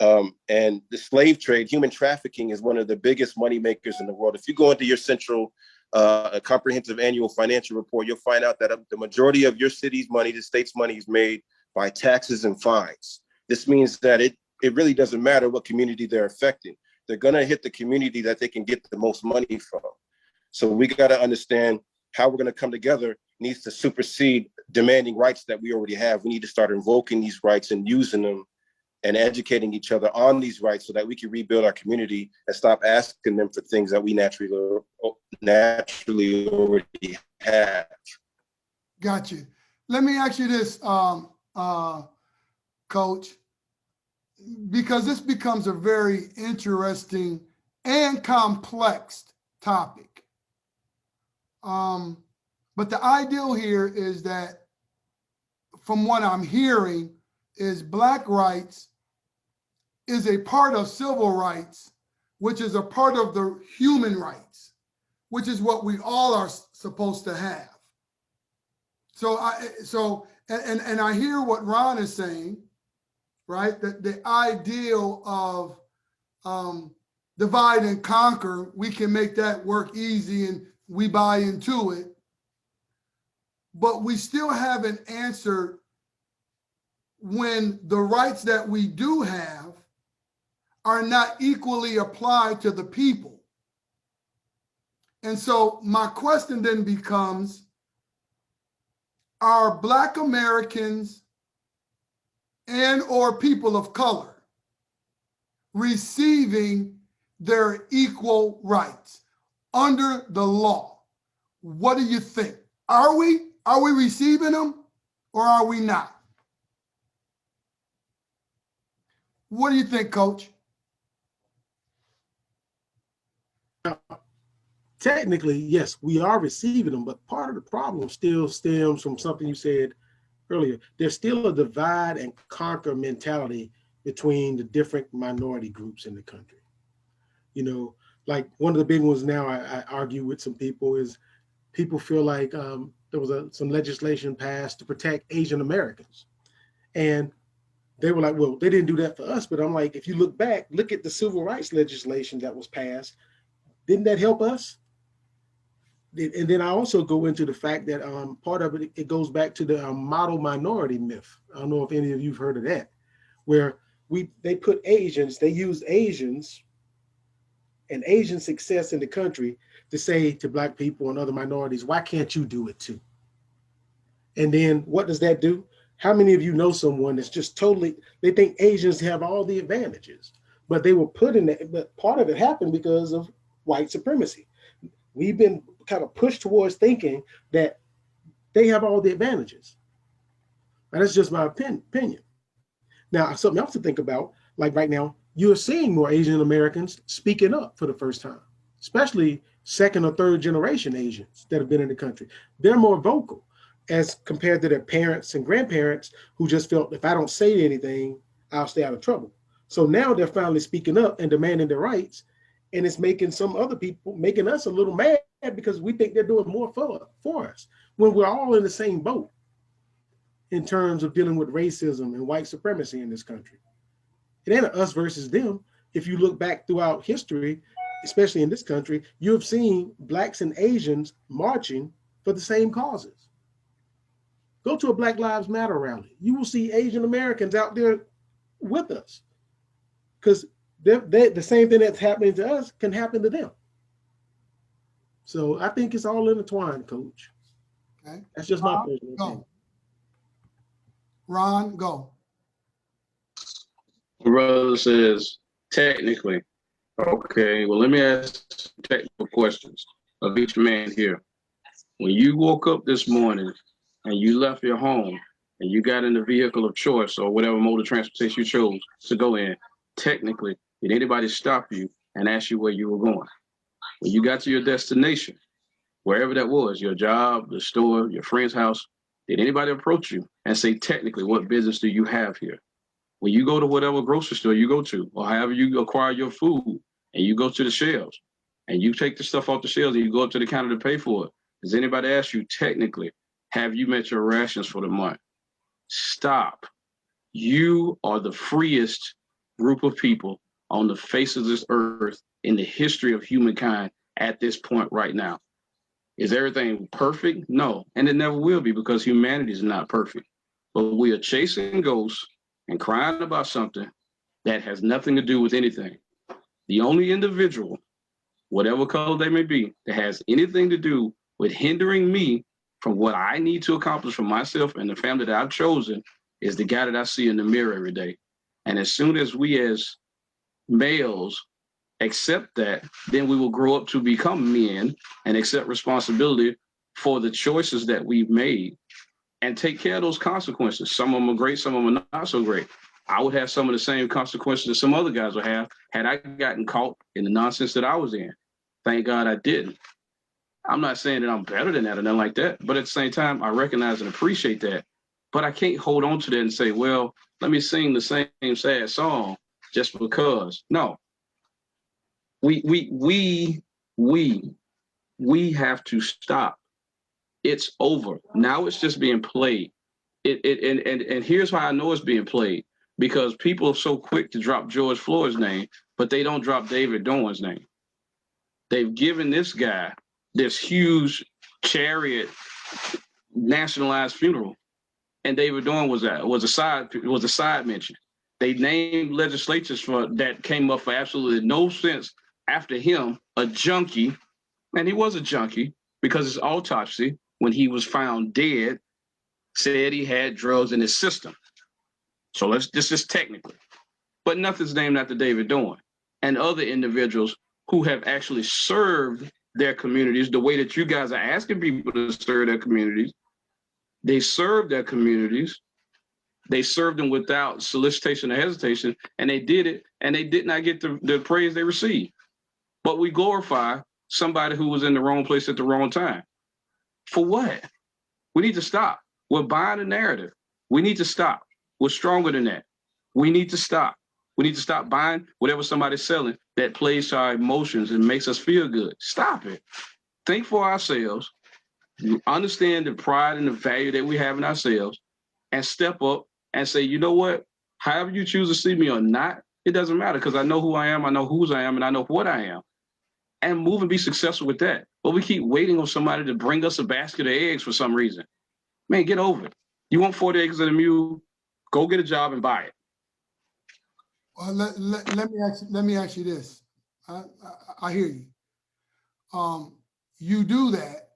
And the slave trade, human trafficking, is one of the biggest money makers in the world. If you go into your central comprehensive annual financial report, you'll find out that the majority of your city's money, the state's money, is made by taxes and fines. This means that it really doesn't matter what community they're affecting. They're going to hit the community that they can get the most money from. So we got to understand how we're going to come together needs to supersede demanding rights that we already have. We need to start invoking these rights and using them and educating each other on these rights so that we can rebuild our community and stop asking them for things that we naturally already have. Got you. Let me ask you this, Coach, because this becomes a very interesting and complex topic. But the ideal here is that, from what I'm hearing, is Black rights is a part of civil rights, which is a part of the human rights, which is what we all are supposed to have. So I hear what Ron is saying, right? That the ideal of divide and conquer, we can make that work easy and we buy into it. But we still haven't answered when the rights that we do have are not equally applied to the people. And so my question then becomes, are Black Americans and or people of color receiving their equal rights under the law? What do you think? Are we receiving them or are we not? What do you think, Coach? Technically, yes, we are receiving them, but part of the problem still stems from something you said earlier. There's still a divide and conquer mentality between the different minority groups in the country. You know, like one of the big ones now I argue with some people is people feel like there was some legislation passed to protect Asian Americans. And they were like, well, they didn't do that for us. But I'm like, if you look back, look at the civil rights legislation that was passed. Didn't that help us? And then I also go into the fact that part of it, it goes back to the model minority myth. I don't know if any of you've heard of that, where they put Asians, they use Asians and Asian success in the country to say to Black people and other minorities, why can't you do it too? And then what does that do? How many of you know someone that's just totally, they think Asians have all the advantages, but they were put in that, but part of it happened because of white supremacy. We've been kind of pushed towards thinking that they have all the advantages. And that's just my opinion. Now, something else to think about, like right now, you're seeing more Asian Americans speaking up for the first time, especially second or third generation Asians that have been in the country. They're more vocal as compared to their parents and grandparents who just felt if I don't say anything, I'll stay out of trouble. So now they're finally speaking up and demanding their rights. And it's making some other people, making us a little mad because we think they're doing more for us when we're all in the same boat in terms of dealing with racism and white supremacy in this country. It ain't us versus them. If you look back throughout history, especially in this country, you have seen Blacks and Asians marching for the same causes. Go to a Black Lives Matter rally. You will see Asian Americans out there with us because the same thing that's happening to us can happen to them. So I think it's all intertwined, Coach. Okay. That's just my personal opinion. Ron, go. My brother says, technically, okay, well, let me ask technical questions of each man here. When you woke up this morning and you left your home and you got in the vehicle of choice or whatever mode of transportation you chose to go in, technically, did anybody stop you and ask you where you were going? When you got to your destination, wherever that was, your job, the store, your friend's house, did anybody approach you and say, technically, what business do you have here? When you go to whatever grocery store you go to, or however you acquire your food, and you go to the shelves, and you take the stuff off the shelves and you go up to the counter to pay for it, does anybody ask you, technically, have you met your rations for the month? Stop. You are the freest group of people on the face of this earth in the history of humankind at this point right now. Is everything perfect? No, and it never will be because humanity is not perfect. But we are chasing ghosts and crying about something that has nothing to do with anything. The only individual, whatever color they may be, that has anything to do with hindering me from what I need to accomplish for myself and the family that I've chosen is the guy that I see in the mirror every day. And as soon as we as males accept that, then we will grow up to become men and accept responsibility for the choices that we've made and take care of those consequences. Some of them are great, some of them are not so great. I would have some of the same consequences that some other guys would have had I gotten caught in the nonsense that I was in. Thank God I didn't. I'm not saying that I'm better than that or nothing like that, but at the same time, I recognize and appreciate that. But I can't hold on to that and say, well, let me sing the same sad song just because. No. We have to stop. It's over. Now it's just being played. And here's why I know it's being played. Because people are so quick to drop George Floyd's name, but they don't drop David Dorn's name. They've given this guy this huge chariot nationalized funeral, and David Dorn was a side mention. They named legislatures for that came up for absolutely no sense after him, a junkie, and he was a junkie because his autopsy, when he was found dead, said he had drugs in his system. So this is technically, but nothing's named after David Dorn and other individuals who have actually served their communities the way that you guys are asking people to serve their communities. They served their communities. They served them without solicitation or hesitation, and they did it, and they did not get the praise they received. But we glorify somebody who was in the wrong place at the wrong time. For what? We need to stop. We're buying a narrative. We need to stop. We're stronger than that. We need to stop. We need to stop buying whatever somebody's selling that plays to our emotions and makes us feel good. Stop it. Think for ourselves. Understand the pride and the value that we have in ourselves, and step up and say, you know what? However you choose to see me or not, it doesn't matter, because I know who I am, I know whose I am, and I know what I am. And move and be successful with that. But we keep waiting on somebody to bring us a basket of eggs for some reason. Man, get over it. You want 40 acres of a mule? Go get a job and buy it. Well, let me ask you this. I hear you. You do that,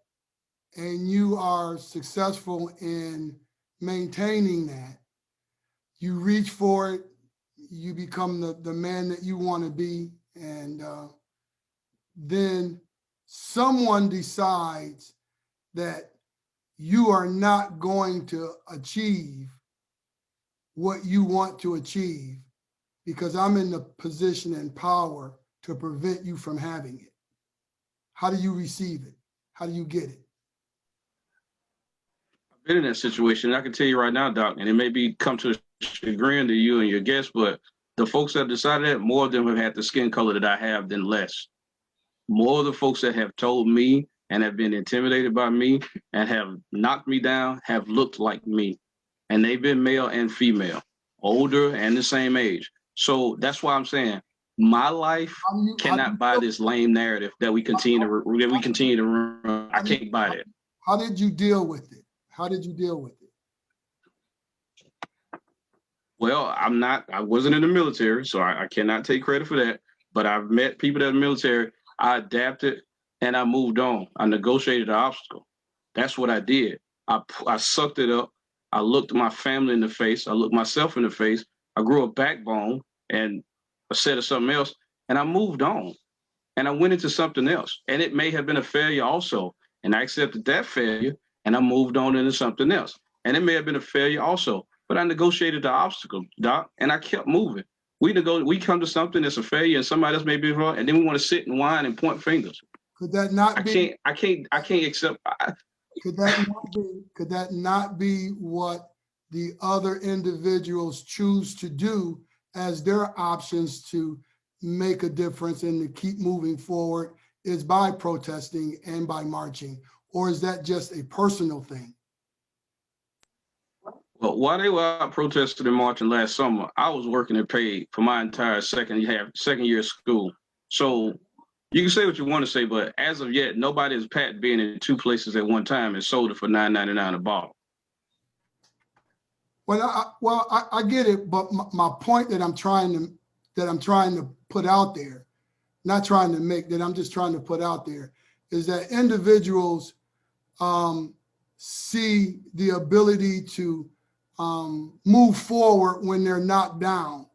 and you are successful in maintaining that. You reach for it. You become the man that you want to be, and then someone decides that you are not going to achieve what you want to achieve because I'm in the position and power to prevent you from having it. How do you receive it? How do you get it? I've been in that situation. I can tell you right now, Doc, and it may be come to the chagrin to you and your guests, but the folks that decided that, more of them have had the skin color that I have than less. More of the folks that have told me and have been intimidated by me and have knocked me down have looked like me. And they've been male and female, older and the same age. So that's why I'm saying my life cannot buy this lame narrative that we continue to run. I can't buy it. How did you deal with it? How did you deal with it? Well, I wasn't in the military, so I cannot take credit for that. But I've met people that are in the military. I adapted and I moved on. I negotiated the obstacle. That's what I did. I sucked it up. I looked my family in the face. I looked myself in the face. I grew a backbone and a set of something else, and I moved on. And I went into something else. And it may have been a failure also. And I accepted that failure, and I moved on into something else. And it may have been a failure also. But I negotiated the obstacle, Doc, and I kept moving. We come to something that's a failure, and somebody else may be wrong, and then we want to sit and whine and point fingers. Could that not be? I can't accept. Could that not be what the other individuals choose to do as their options to make a difference and to keep moving forward is by protesting and by marching? Or is that just a personal thing? Well, while they were out protesting and marching last summer, I was working and paid for my entire second year of school. So you can say what you want to say, but as of yet, nobody has patent being in two places at one time and sold it for $9.99 a bottle. Well, I get it, but my point that I'm trying to put out there, not trying to make, that I'm just trying to put out there, is that individuals see the ability to move forward when they're knocked down,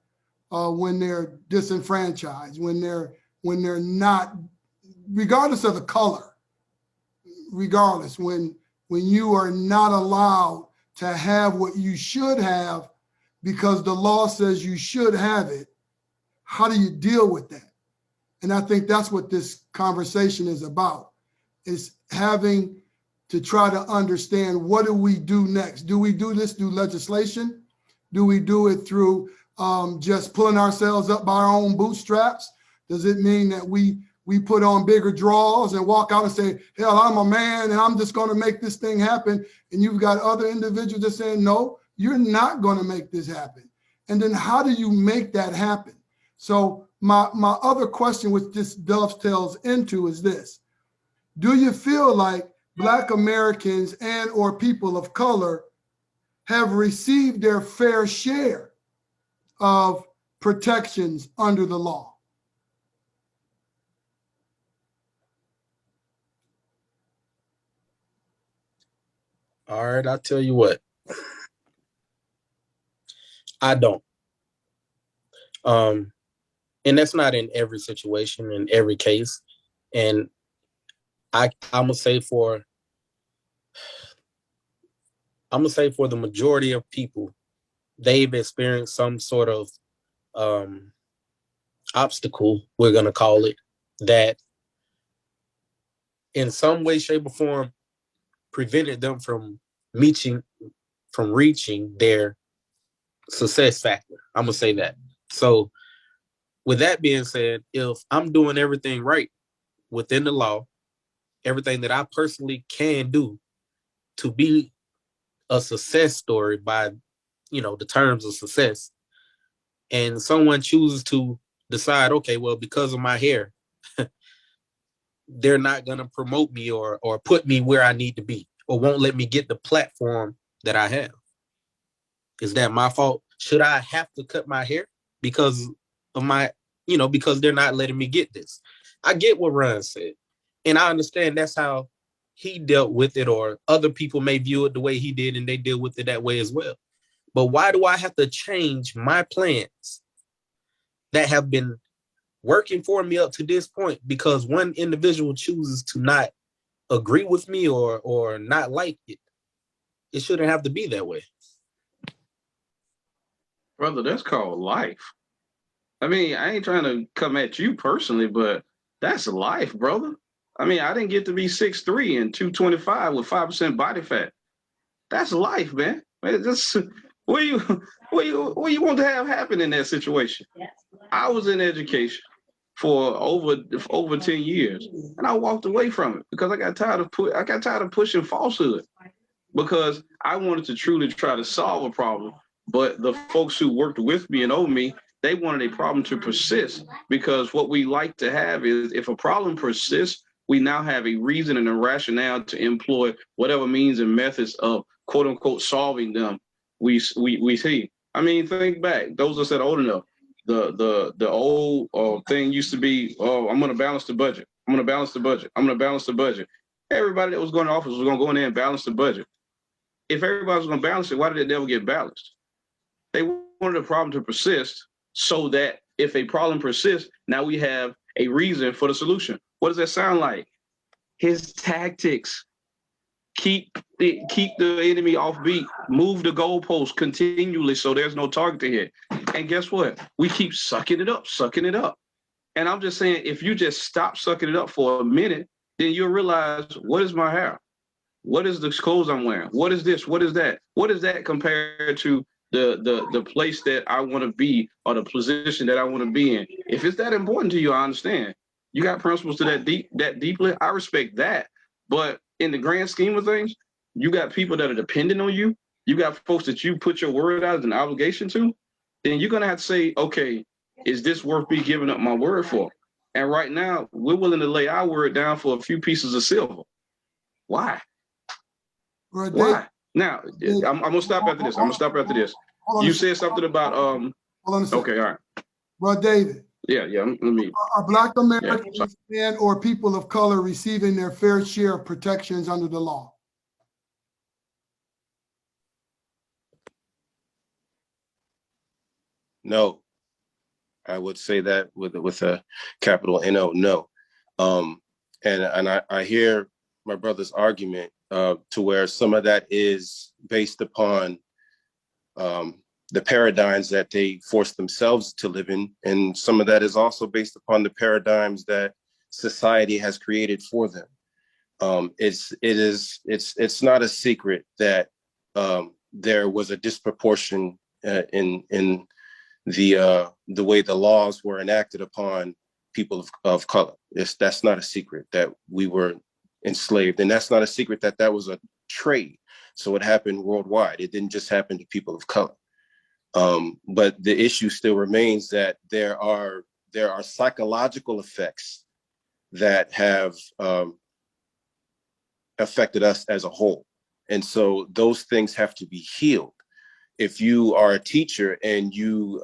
when they're disenfranchised, when they're not, regardless of the color, regardless, when you are not allowed to have what you should have because the law says you should have it. How do you deal with that? And I think that's what this conversation is about, is having to try to understand, what do we do next? Do we do this through legislation? Do we do it through just pulling ourselves up by our own bootstraps? Does it mean that we put on bigger draws and walk out and say, hell, I'm a man and I'm just going to make this thing happen? And you've got other individuals that saying, no, you're not going to make this happen. And then how do you make that happen? So my other question, which this dovetails into, is this. Do you feel like Black Americans and or people of color have received their fair share of protections under the law? All right, I'll tell you what. I don't. And that's not in every situation, in every case. And I'm gonna say for the majority of people, they've experienced some sort of obstacle, we're gonna call it, that in some way, shape, or form prevented them from reaching their success factor. I'm gonna say that. So with that being said, if I'm doing everything right within the law, everything that I personally can do to be a success story by, the terms of success, and someone chooses to decide, okay, well, because of my hair, they're not going to promote me or put me where I need to be, or won't let me get the platform that I have. Is that my fault? Should I have to cut my hair because of my, because they're not letting me get this? I get what Ron said. And I understand that's how he dealt with it, or other people may view it the way he did and they deal with it that way as well. But why do I have to change my plans that have been working for me up to this point because one individual chooses to not agree with me or not like it? It shouldn't have to be that way. Brother, that's called life. I mean, I ain't trying to come at you personally, but that's life, brother. I mean, I didn't get to be 6'3" and 225 with 5% body fat. That's life, man. What do you want to have happen in that situation? I was in education for over 10 years, and I walked away from it because I got tired of pushing falsehood, because I wanted to truly try to solve a problem. But the folks who worked with me and over me, they wanted a problem to persist, because what we like to have is, if a problem persists, we now have a reason and a rationale to employ whatever means and methods of quote unquote solving them. We see. I mean, think back. Those of us that are old enough, the old thing used to be, oh, I'm going to balance the budget. I'm going to balance the budget. I'm going to balance the budget. Everybody that was going to office was going to go in there and balance the budget. If everybody was going to balance it, why did it never get balanced? They wanted a problem to persist, so that if a problem persists, now we have a reason for the solution. What does that sound like? His tactics. Keep the enemy off beat. Move the goalpost continually so there's no target to hit. And guess what? We keep sucking it up. And I'm just saying, if you just stop sucking it up for a minute, then you'll realize, what is my hair? What is the clothes I'm wearing? What is this? What is that? What is that compared to the place that I want to be, or the position that I want to be in? If it's that important to you, I understand. You got principles to that deeply. I respect that. But in the grand scheme of things, you got people that are dependent on you. You got folks that you put your word out as an obligation to. Then you're gonna have to say, okay, is this worth me giving up my word for? And right now, we're willing to lay our word down for a few pieces of silver. Why? Why? Now, I'm gonna stop after this. You said something about Hold on a second. Okay, all right. Bro, David. Yeah. Let me. Are Black Americans and or people of color receiving their fair share of protections under the law? No, I would say that with a capital N-O, no. And I hear my brother's argument to where some of that is based upon the paradigms that they force themselves to live in, and some of that is also based upon the paradigms that society has created for them. It's not a secret that there was a disproportion in the way the laws were enacted upon people of color. That's not a secret that we were enslaved, and that's not a secret that that was a trade. So it happened worldwide. It didn't just happen to people of color. But the issue still remains that there are psychological effects that have affected us as a whole. And so those things have to be healed. if you are a teacher and you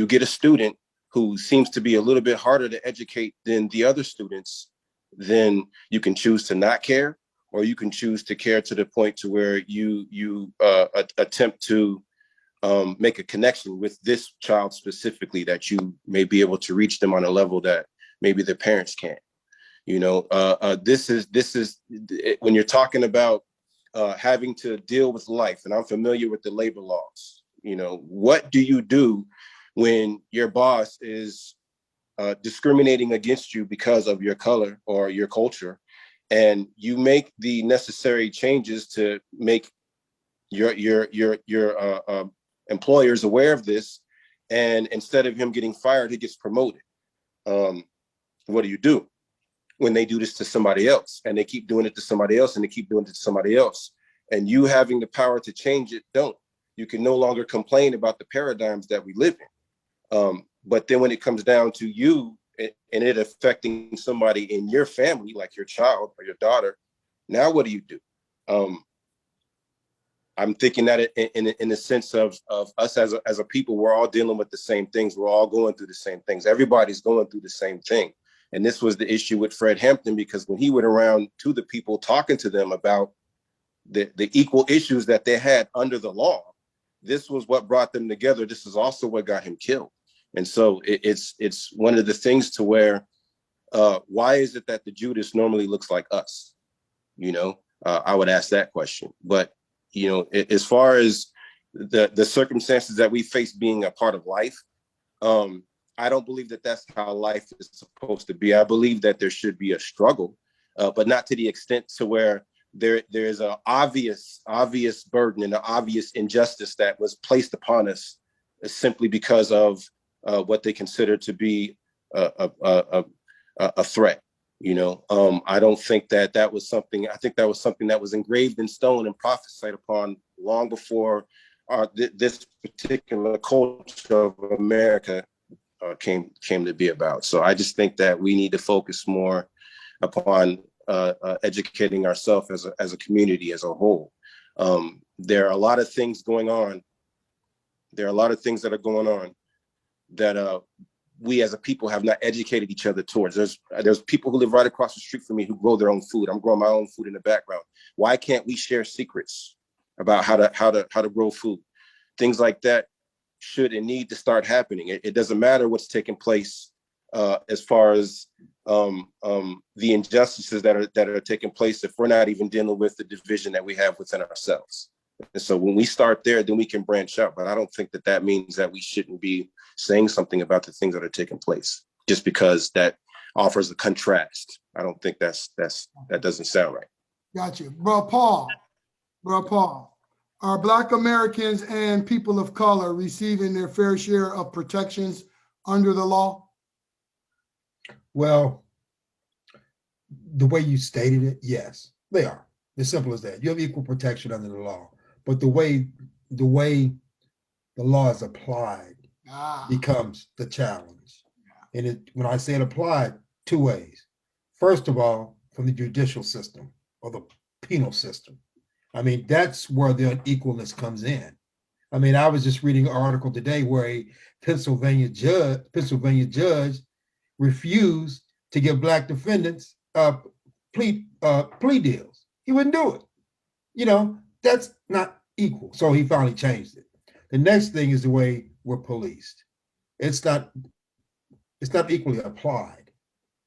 get a student who seems to be a little bit harder to educate than the other students, then you can choose to not care, or you can choose to care to the point to where you attempt to make a connection with this child specifically, that you may be able to reach them on a level that maybe their parents can't. You know, this is when you're talking about having to deal with life, and I'm familiar with the labor laws. You know, what do you do when your boss is discriminating against you because of your color or your culture, and you make the necessary changes to make your employers aware of this, and instead of him getting fired, he gets promoted? What do? When they do this to somebody else, and they keep doing it to somebody else, and they keep doing it to somebody else, and you having the power to change it, don't. You can no longer complain about the paradigms that we live in. But then when it comes down to you and it affecting somebody in your family, like your child or your daughter, now what do? I'm thinking that in the sense of us as a people, we're all dealing with the same things. We're all going through the same things. Everybody's going through the same thing. And this was the issue with Fred Hampton, because when he went around to the people talking to them about the equal issues that they had under the law, this was what brought them together. This is also what got him killed. And so it's one of the things to where, why is it that the Judas normally looks like us? You know, I would ask that question. But, you know, as far as the circumstances that we face being a part of life, I don't believe that that's how life is supposed to be. I believe that there should be a struggle, but not to the extent to where there is an obvious burden and an obvious injustice that was placed upon us simply because of what they consider to be a threat. You know, I don't think that was something. I think that was something that was engraved in stone and prophesied upon long before this particular culture of America came to be about. So I just think that we need to focus more upon educating ourselves as a community as a whole. There are a lot of things going on. There are a lot of things that are going on that we as a people have not educated each other towards. There's people who live right across the street from me who grow their own food. I'm growing my own food in the background. Why can't we share secrets about how to grow food? Things like that should and need to start happening. It doesn't matter what's taking place as far as the injustices that are taking place if we're not even dealing with the division that we have within ourselves. And so when we start there, then we can branch out. But I don't think that means that we shouldn't be saying something about the things that are taking place just because that offers a contrast. I don't think that doesn't sound right. Got you. Bro, Paul, are Black Americans and people of color receiving their fair share of protections under the law? Well, the way you stated it, yes, they are. As simple as that. You have equal protection under the law. But the way the law is applied becomes the challenge. And when I say it applied, two ways. First of all, from the judicial system or the penal system. I mean, that's where the unequalness comes in. I mean, I was just reading an article today where a Pennsylvania judge refused to give Black defendants plea deals. He wouldn't do it. You know, that's not equal. So he finally changed it. The next thing is the way we're policed. It's not equally applied.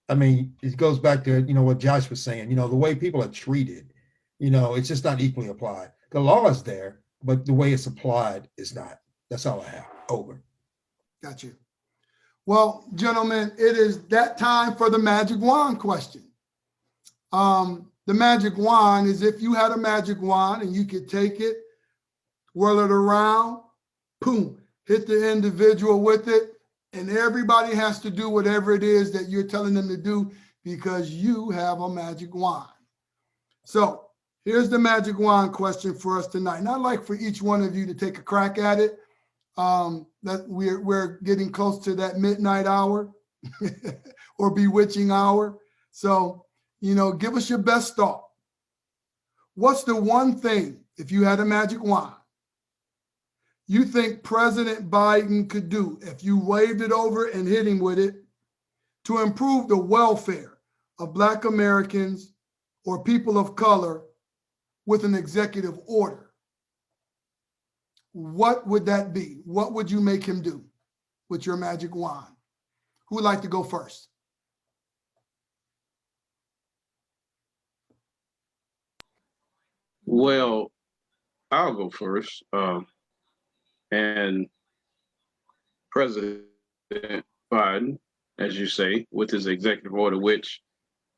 I mean, it goes back to, you know, what Josh was saying, you know, the way people are treated, you know, it's just not equally applied. The law is there, but the way it's applied is not. That's all I have. Over. Got you. Well, gentlemen, it is that time for the magic wand question. The magic wand is if you had a magic wand and you could take it, whirl it around, boom, hit the individual with it, and everybody has to do whatever it is that you're telling them to do because you have a magic wand. So here's the magic wand question for us tonight. And I'd like for each one of you to take a crack at it. That we're getting close to that midnight hour or bewitching hour. So, you know, give us your best thought. What's the one thing, if you had a magic wand, you think President Biden could do if you waved it over and hit him with it to improve the welfare of Black Americans or people of color with an executive order? What would that be? What would you make him do with your magic wand? Who would like to go first? Well, I'll go first. And President Biden, as you say, with his executive order, which,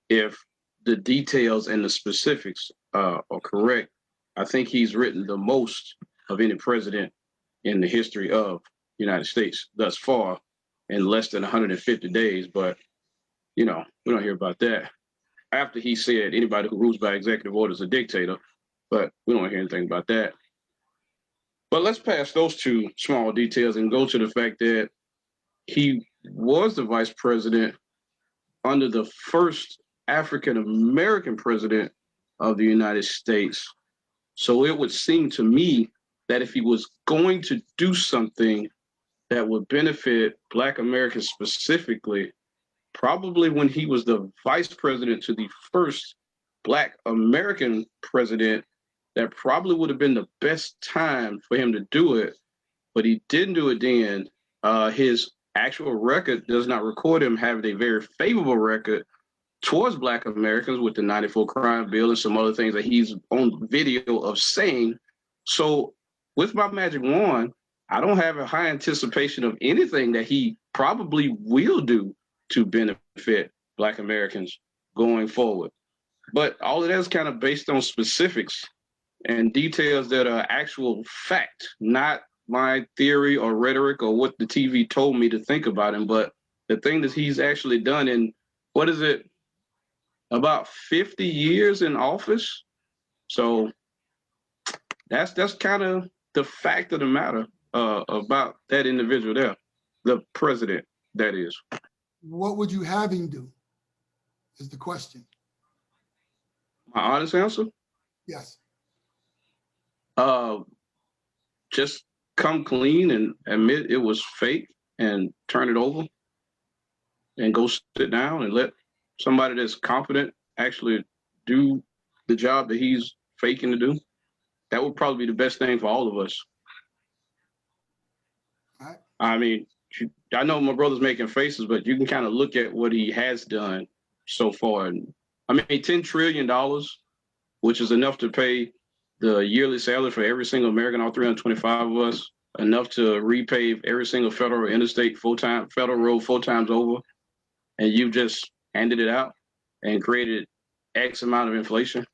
if the details and the specifics are correct, I think he's written the most of any president in the history of the United States thus far in less than 150 days. But, we don't hear about that. After he said anybody who rules by executive order is a dictator, but we don't hear anything about that. But let's pass those two small details and go to the fact that he was the vice president under the first African-American president of the United States. So it would seem to me that if he was going to do something that would benefit Black Americans specifically, probably when he was the vice president to the first Black American president, that probably would have been the best time for him to do it, but he didn't do it then. His actual record does not record him having a very favorable record towards Black Americans with the 94 crime bill and some other things that he's on video of saying. So with my magic wand, I don't have a high anticipation of anything that he probably will do to benefit Black Americans going forward. But all of that is kind of based on specifics and details that are actual fact, not my theory or rhetoric or what the TV told me to think about him, but the thing that he's actually done in, what is it, about 50 years in office. So that's kind of the fact of the matter about that individual there, the president, that is. What would you have him do is the question. My honest answer? Yes. Just come clean and admit it was fake and turn it over and go sit down and let somebody that's competent actually do the job that he's faking to do. That would probably be the best thing for all of us. All right. I mean, I know my brother's making faces, but you can kind of look at what he has done so far. I mean, $10 trillion, which is enough to pay the yearly salary for every single American, all 325 of us, enough to repave every single federal interstate federal road 4 times over, and you've just handed it out and created X amount of inflation.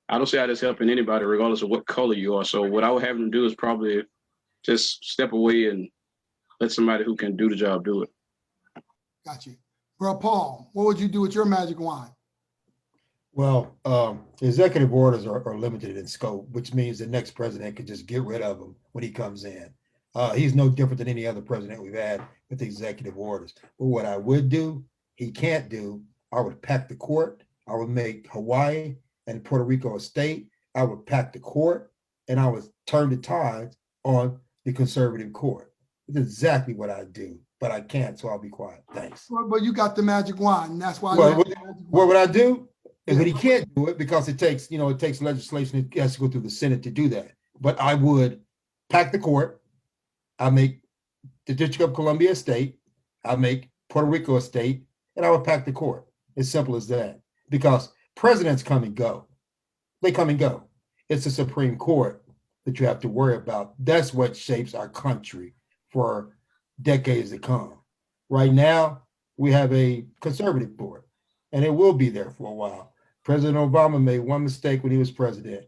I don't see how that's helping anybody, regardless of what color you are. So what I would have them do is probably just step away and let somebody who can do the job do it. Got you. Bro, Paul, what would you do with your magic wand? Well, executive orders are limited in scope, which means the next president could just get rid of them when he comes in. He's no different than any other president we've had with executive orders. But what I would do, he can't do, I would pack the court. I would make Hawaii and Puerto Rico a state. I would pack the court, and I would turn the tides on the conservative court. It's exactly what I do, but I can't, so I'll be quiet. Thanks. Well, you got the magic wand. And that's why. Well, what would I do? But he can't do it because it takes legislation. It has to go through the Senate to do that. But I would pack the court. I make the District of Columbia a state. I make Puerto Rico a state, and I would pack the court. As simple as that. Because presidents come and go. They come and go. It's the Supreme Court that you have to worry about. That's what shapes our country for decades to come. Right now, we have a conservative board, and it will be there for a while. President Obama made one mistake when he was president.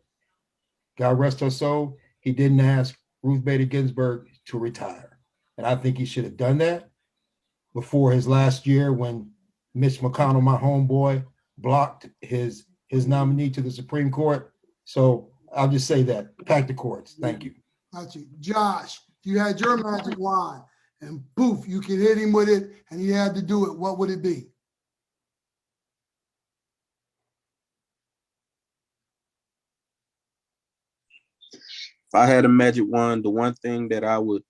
God rest her soul, he didn't ask Ruth Bader Ginsburg to retire. And I think he should have done that before his last year when Mitch McConnell, my homeboy, blocked his nominee to the Supreme Court. So I'll just say that. Pack the courts. Thank you. Got you. Josh, you had your magic wand and poof, you could hit him with it and he had to do it. What would it be? If I had a magic wand, the one thing that I would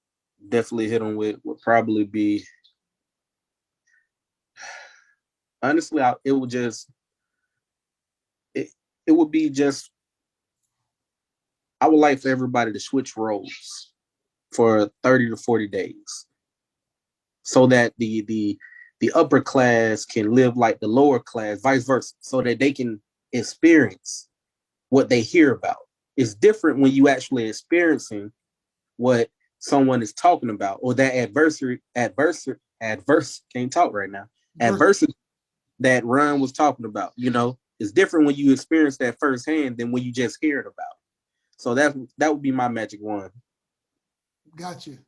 definitely hit them with would probably be, honestly, it would be just, I would like for everybody to switch roles for 30 to 40 days so that the upper class can live like the lower class, vice versa, so that they can experience what they hear about. It's different when you actually experiencing what someone is talking about, or that adversity, can't talk right now, adversity that Ron was talking about. You know, it's different when you experience that firsthand than when you just hear it about. So that would be my magic wand. Got you.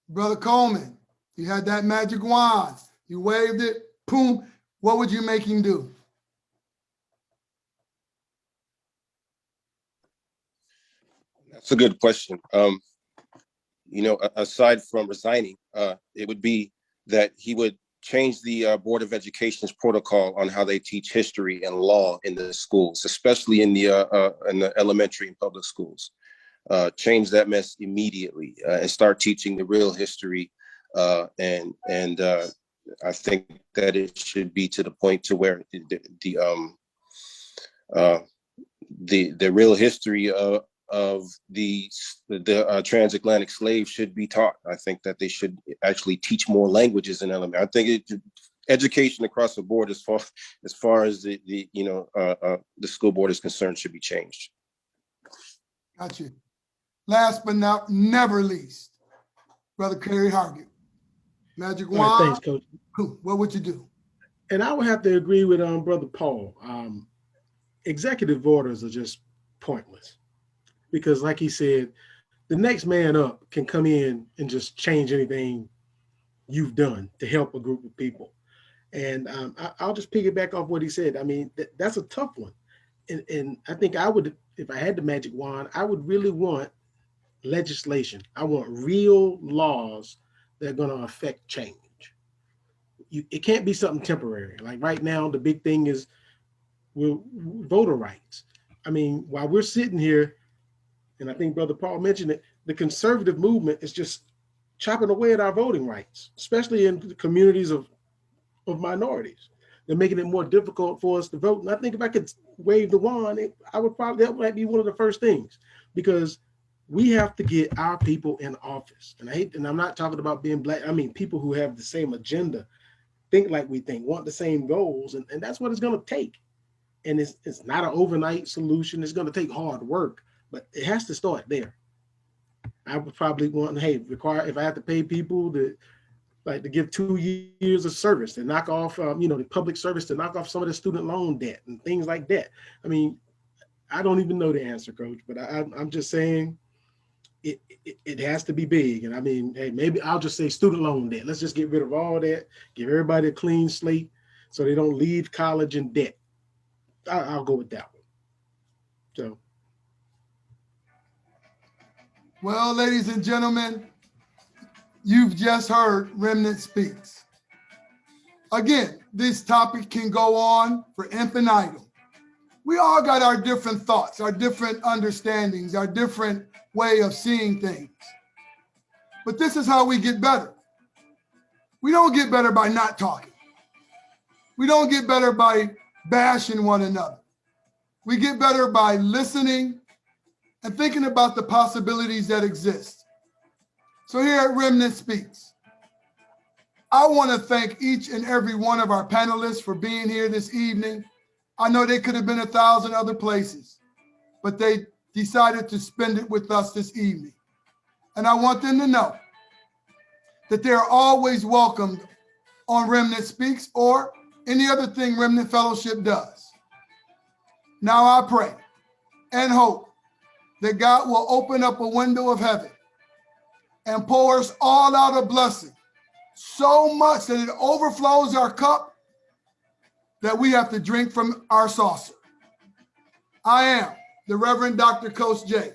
Brother Coleman, you had that magic wand. You waved it, boom. What would you make him do? That's a good question. You know, aside from resigning, it would be that he would change the Board of Education's protocol on how they teach history and law in the schools, especially in the elementary and public schools. Change that mess immediately and start teaching the real history. And I think that it should be to the point to where the real history of the transatlantic slaves should be taught. I think that they should actually teach more languages in elementary. I think education across the board, as far as the school board is concerned, should be changed. Got you. Last but never least, Brother Cary Hargett. Magic wand. All right, thanks, Coach. What would you do? And I would have to agree with Brother Paul. Executive orders are just pointless because, like he said, the next man up can come in and just change anything you've done to help a group of people. And I'll just piggyback off what he said. I mean, that's a tough one. And I think I would, if I had the magic wand, I would really want legislation. I want real laws that are going to affect change. It can't be something temporary. Like right now, the big thing is voter rights. I mean, while we're sitting here, and I think Brother Paul mentioned it, the conservative movement is just chopping away at our voting rights, especially in the communities of minorities. They're making it more difficult for us to vote. And I think if I could wave the wand, that might be one of the first things, because we have to get our people in office. And I'm not talking about being black. I mean, people who have the same agenda, think like we think, want the same goals. And that's what it's going to take. And it's not an overnight solution. It's going to take hard work, but it has to start there. I would probably want, if I have to pay people to give 2 years of service to knock off, the public service, to knock off some of the student loan debt and things like that. I mean, I don't even know the answer, Coach, but I'm just saying it has to be big. And I mean, maybe I'll just say student loan debt. Let's just get rid of all that, give everybody a clean slate so they don't leave college in debt. I'll go with that one. So. Well, ladies and gentlemen, you've just heard Remnant Speaks. Again, this topic can go on for infinitum. We all got our different thoughts, our different understandings, our different way of seeing things. But this is how we get better. We don't get better by not talking. We don't get better by bashing one another. We get better by listening and thinking about the possibilities that exist. So here at Remnant Speaks, I want to thank each and every one of our panelists for being here this evening. I know they could have been 1,000 other places, but they decided to spend it with us this evening. And I want them to know that they are always welcomed on Remnant Speaks or any other thing Remnant Fellowship does. Now I pray and hope that God will open up a window of heaven and pour us all out a blessing so much that it overflows our cup that we have to drink from our saucer. I am the Reverend Dr. Coach J,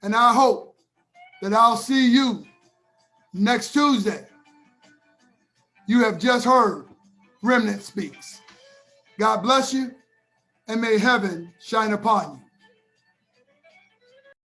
and I hope that I'll see you next Tuesday. You have just heard Remnant Speaks. God bless you, and may heaven shine upon you.